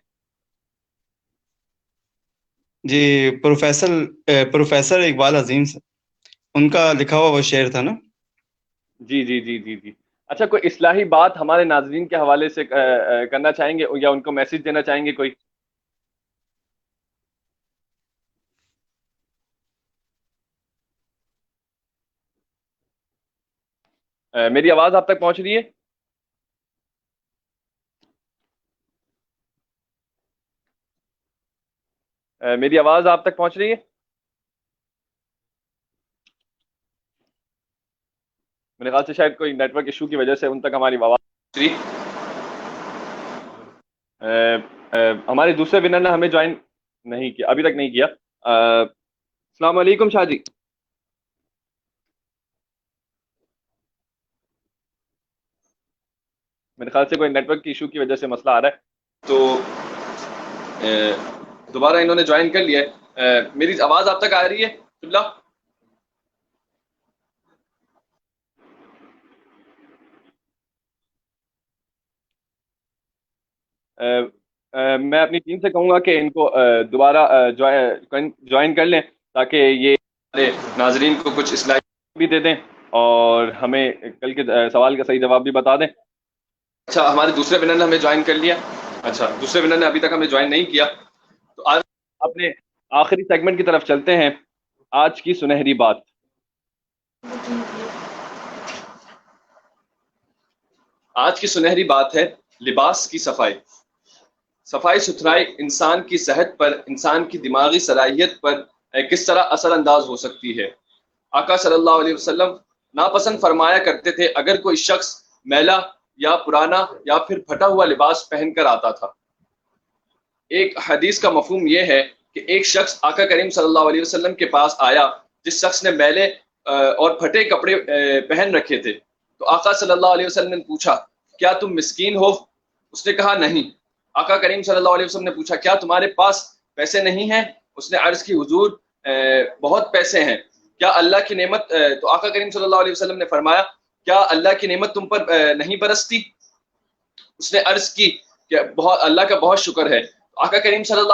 S4: جی پروفیسر اقبال عظیم سے ان کا لکھا ہوا وہ شعر تھا نا.
S3: جی جی جی جی جی. اچھا کوئی اصلاحی بات ہمارے ناظرین کے حوالے سے کرنا چاہیں گے یا ان کو میسج دینا چاہیں گے کوئی؟ میری آواز آپ تک پہنچ رہی ہے؟ میری آواز آپ تک پہنچ رہی ہے؟ میرے خیال سے شاید کوئی نیٹ ورک ایشو کی وجہ سے ان تک ہماری آواز. ہمارے دوسرے ونر نے ہمیں جوائن نہیں کیا، ابھی تک نہیں کیا. السلام علیکم شاہ جی. میرے خیال سے کوئی نیٹ ورک کی ایشو کی وجہ سے مسئلہ آ رہا ہے.
S1: تو دوبارہ انہوں نے جوائن کر لیا ہے. میری آواز آپ تک آ رہی ہے قبلہ؟
S3: میں اپنی ٹیم سے کہوں گا کہ ان کو دوبارہ جوائن کر لیں تاکہ یہ
S1: ناظرین کو کچھ اصلاح
S3: بھی دے دیں اور ہمیں کل کے سوال کا صحیح جواب بھی بتا دیں.
S1: اچھا ہمارے دوسرے ونر نے ہمیں جوائن کر لیا. اچھا دوسرے ونر نے ابھی تک ہمیں جوائن نہیں کیا. تو آج
S3: اپنے آخری سیگمنٹ کی طرف چلتے ہیں. آج کی سنہری بات.
S1: آج کی سنہری بات ہے لباس کی صفائی. صفائی ستھرائی انسان کی صحت پر، انسان کی دماغی صلاحیت پر کس طرح اثر انداز ہو سکتی ہے. آقا صلی اللہ علیہ وسلم ناپسند فرمایا کرتے تھے اگر کوئی شخص میلا یا پرانا یا پھر پھٹا ہوا لباس پہن کر آتا تھا. ایک حدیث کا مفہوم یہ ہے کہ ایک شخص آقا کریم صلی اللہ علیہ وسلم کے پاس آیا جس شخص نے میلے اور پھٹے کپڑے پہن رکھے تھے. تو آقا صلی اللہ علیہ وسلم نے پوچھا کیا تم مسکین ہو؟ اس نے کہا نہیں. آقا کریم صلی اللہ علیہ وسلم نے پوچھا کیا تمہارے پاس پیسے نہیں ہیں؟ اس نے عرض کی حضور بہت پیسے ہیں. کیا اللہ کی نعمت تو آقا کریم صلی اللہ علیہ وسلم نے فرمایا کیا اللہ کی نعمت تم پر نہیں برستی؟ اس نے عرض کی کہ اللہ کا بہت شکر ہے. آقا کریم صلی اللہ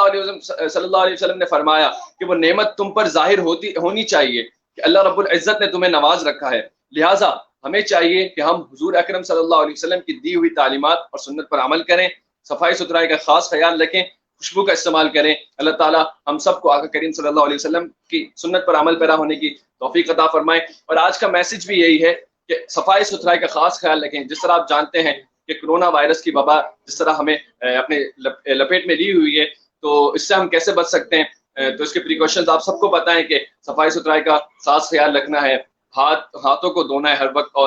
S1: علیہ وسلم نے فرمایا کہ وہ نعمت تم پر ظاہر ہونی چاہیے کہ اللہ رب العزت نے تمہیں نواز رکھا ہے. لہٰذا ہمیں چاہیے کہ ہم حضور اکرم صلی اللہ علیہ وسلم کی دی ہوئی تعلیمات اور سنت پر عمل کریں، صفائی ستھرائی کا خاص خیال رکھیں، خوشبو کا استعمال کریں. اللہ تعالیٰ ہم سب کو آقا کریم صلی اللہ علیہ وسلم کی سنت پر عمل پیرا ہونے کی توفیق عطا فرمائے. اور آج کا میسج بھی یہی ہے کہ صفائی ستھرائی کا خاص خیال رکھیں. جس طرح آپ جانتے ہیں کہ کرونا وائرس کی وبا جس طرح ہمیں اپنے لپیٹ میں لی ہوئی ہے، تو اس سے ہم کیسے بچ سکتے ہیں؟ تو اس کے پریکاشنز آپ سب کو پتہ ہے کہ صفائی ستھرائی کا خاص خیال رکھنا ہے، ہاتھوں کو دھونا ہے ہر وقت،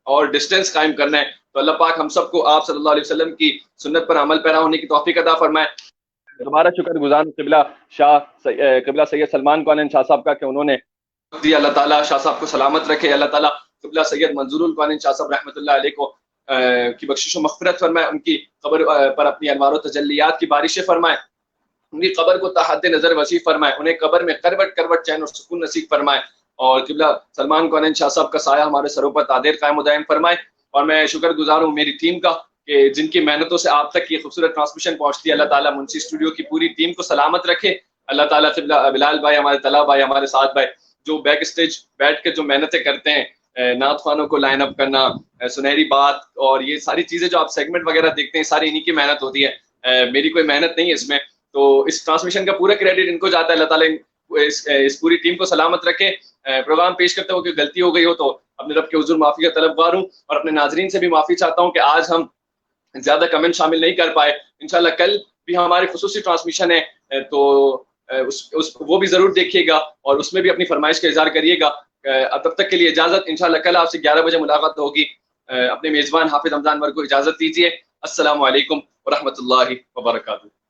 S1: اور ڈسٹینس قائم کرنا ہے. تو اللہ پاک ہم سب کو آپ صلی اللہ علیہ وسلم کی سنت پر عمل پیرا ہونے کی توفیق عطا فرمائے.
S3: دوبارہ شکر گزار قبلہ سید سلمان قونین شاہ صاحب کا کہ انہوں نے
S1: دیا. اللہ تعالیٰ شاہ صاحب کو سلامت رکھے. اللہ تعالیٰ قبلہ سید منظور القونین شاہ صاحب رحمۃ اللہ علیہ کو کی بخشش و مغفرت فرمائے، ان کی قبر پر اپنی انوار و تجلیات کی بارشیں فرمائے، ان کی قبر کو تحت نظر وسیع فرمائے، انہیں قبر میں کروٹ کروٹ چین اور سکون نصیب فرمائے، اور قبلہ سلمان قونین شاہ صاحب کا سایہ ہمارے سروں پر تعدیر قائم و دائم فرمائے. اور میں شکر گزار ہوں میری ٹیم کا کہ جن کی محنتوں سے آپ تک یہ خوبصورت ٹرانسمیشن پہنچتی ہے. اللہ تعالیٰ منشی اسٹوڈیو کی پوری ٹیم کو سلامت رکھے. اللہ تعالیٰ بلال بھائی، ہمارے طلحہ بھائی، ہمارے ساتھ بھائی جو بیک اسٹیج بیٹھ کے جو محنتیں کرتے ہیں، نعت خوانوں کو لائن اپ کرنا، سنہری بات اور یہ ساری چیزیں جو آپ سیگمنٹ وغیرہ دیکھتے ہیں، ساری انہی کی محنت ہوتی ہے. میری کوئی محنت نہیں ہے اس میں. تو اس ٹرانسمیشن کا پورا کریڈٹ ان کو جاتا ہے. اللہ تعالیٰ اس پوری ٹیم کو سلامت رکھے. پروگرام پیش کرتے ہو کہ غلطی ہو گئی ہو تو اپنے رب کے حضور معافی کا طلبگار ہوں، اور اپنے ناظرین سے بھی معافی چاہتا ہوں کہ آج ہم زیادہ کمنٹ شامل نہیں کر پائے. انشاءاللہ کل بھی ہماری خصوصی ٹرانسمیشن ہے تو وہ بھی ضرور دیکھیے گا اور اس میں بھی اپنی فرمائش کا اظہار کریے گا. تب تک کے لیے اجازت. انشاءاللہ کل آپ سے 11 بجے ملاقات ہوگی. اپنے میزبان حافظ رمضان انور کو اجازت دیجیے. السلام علیکم ورحمۃ اللہ وبرکاتہ.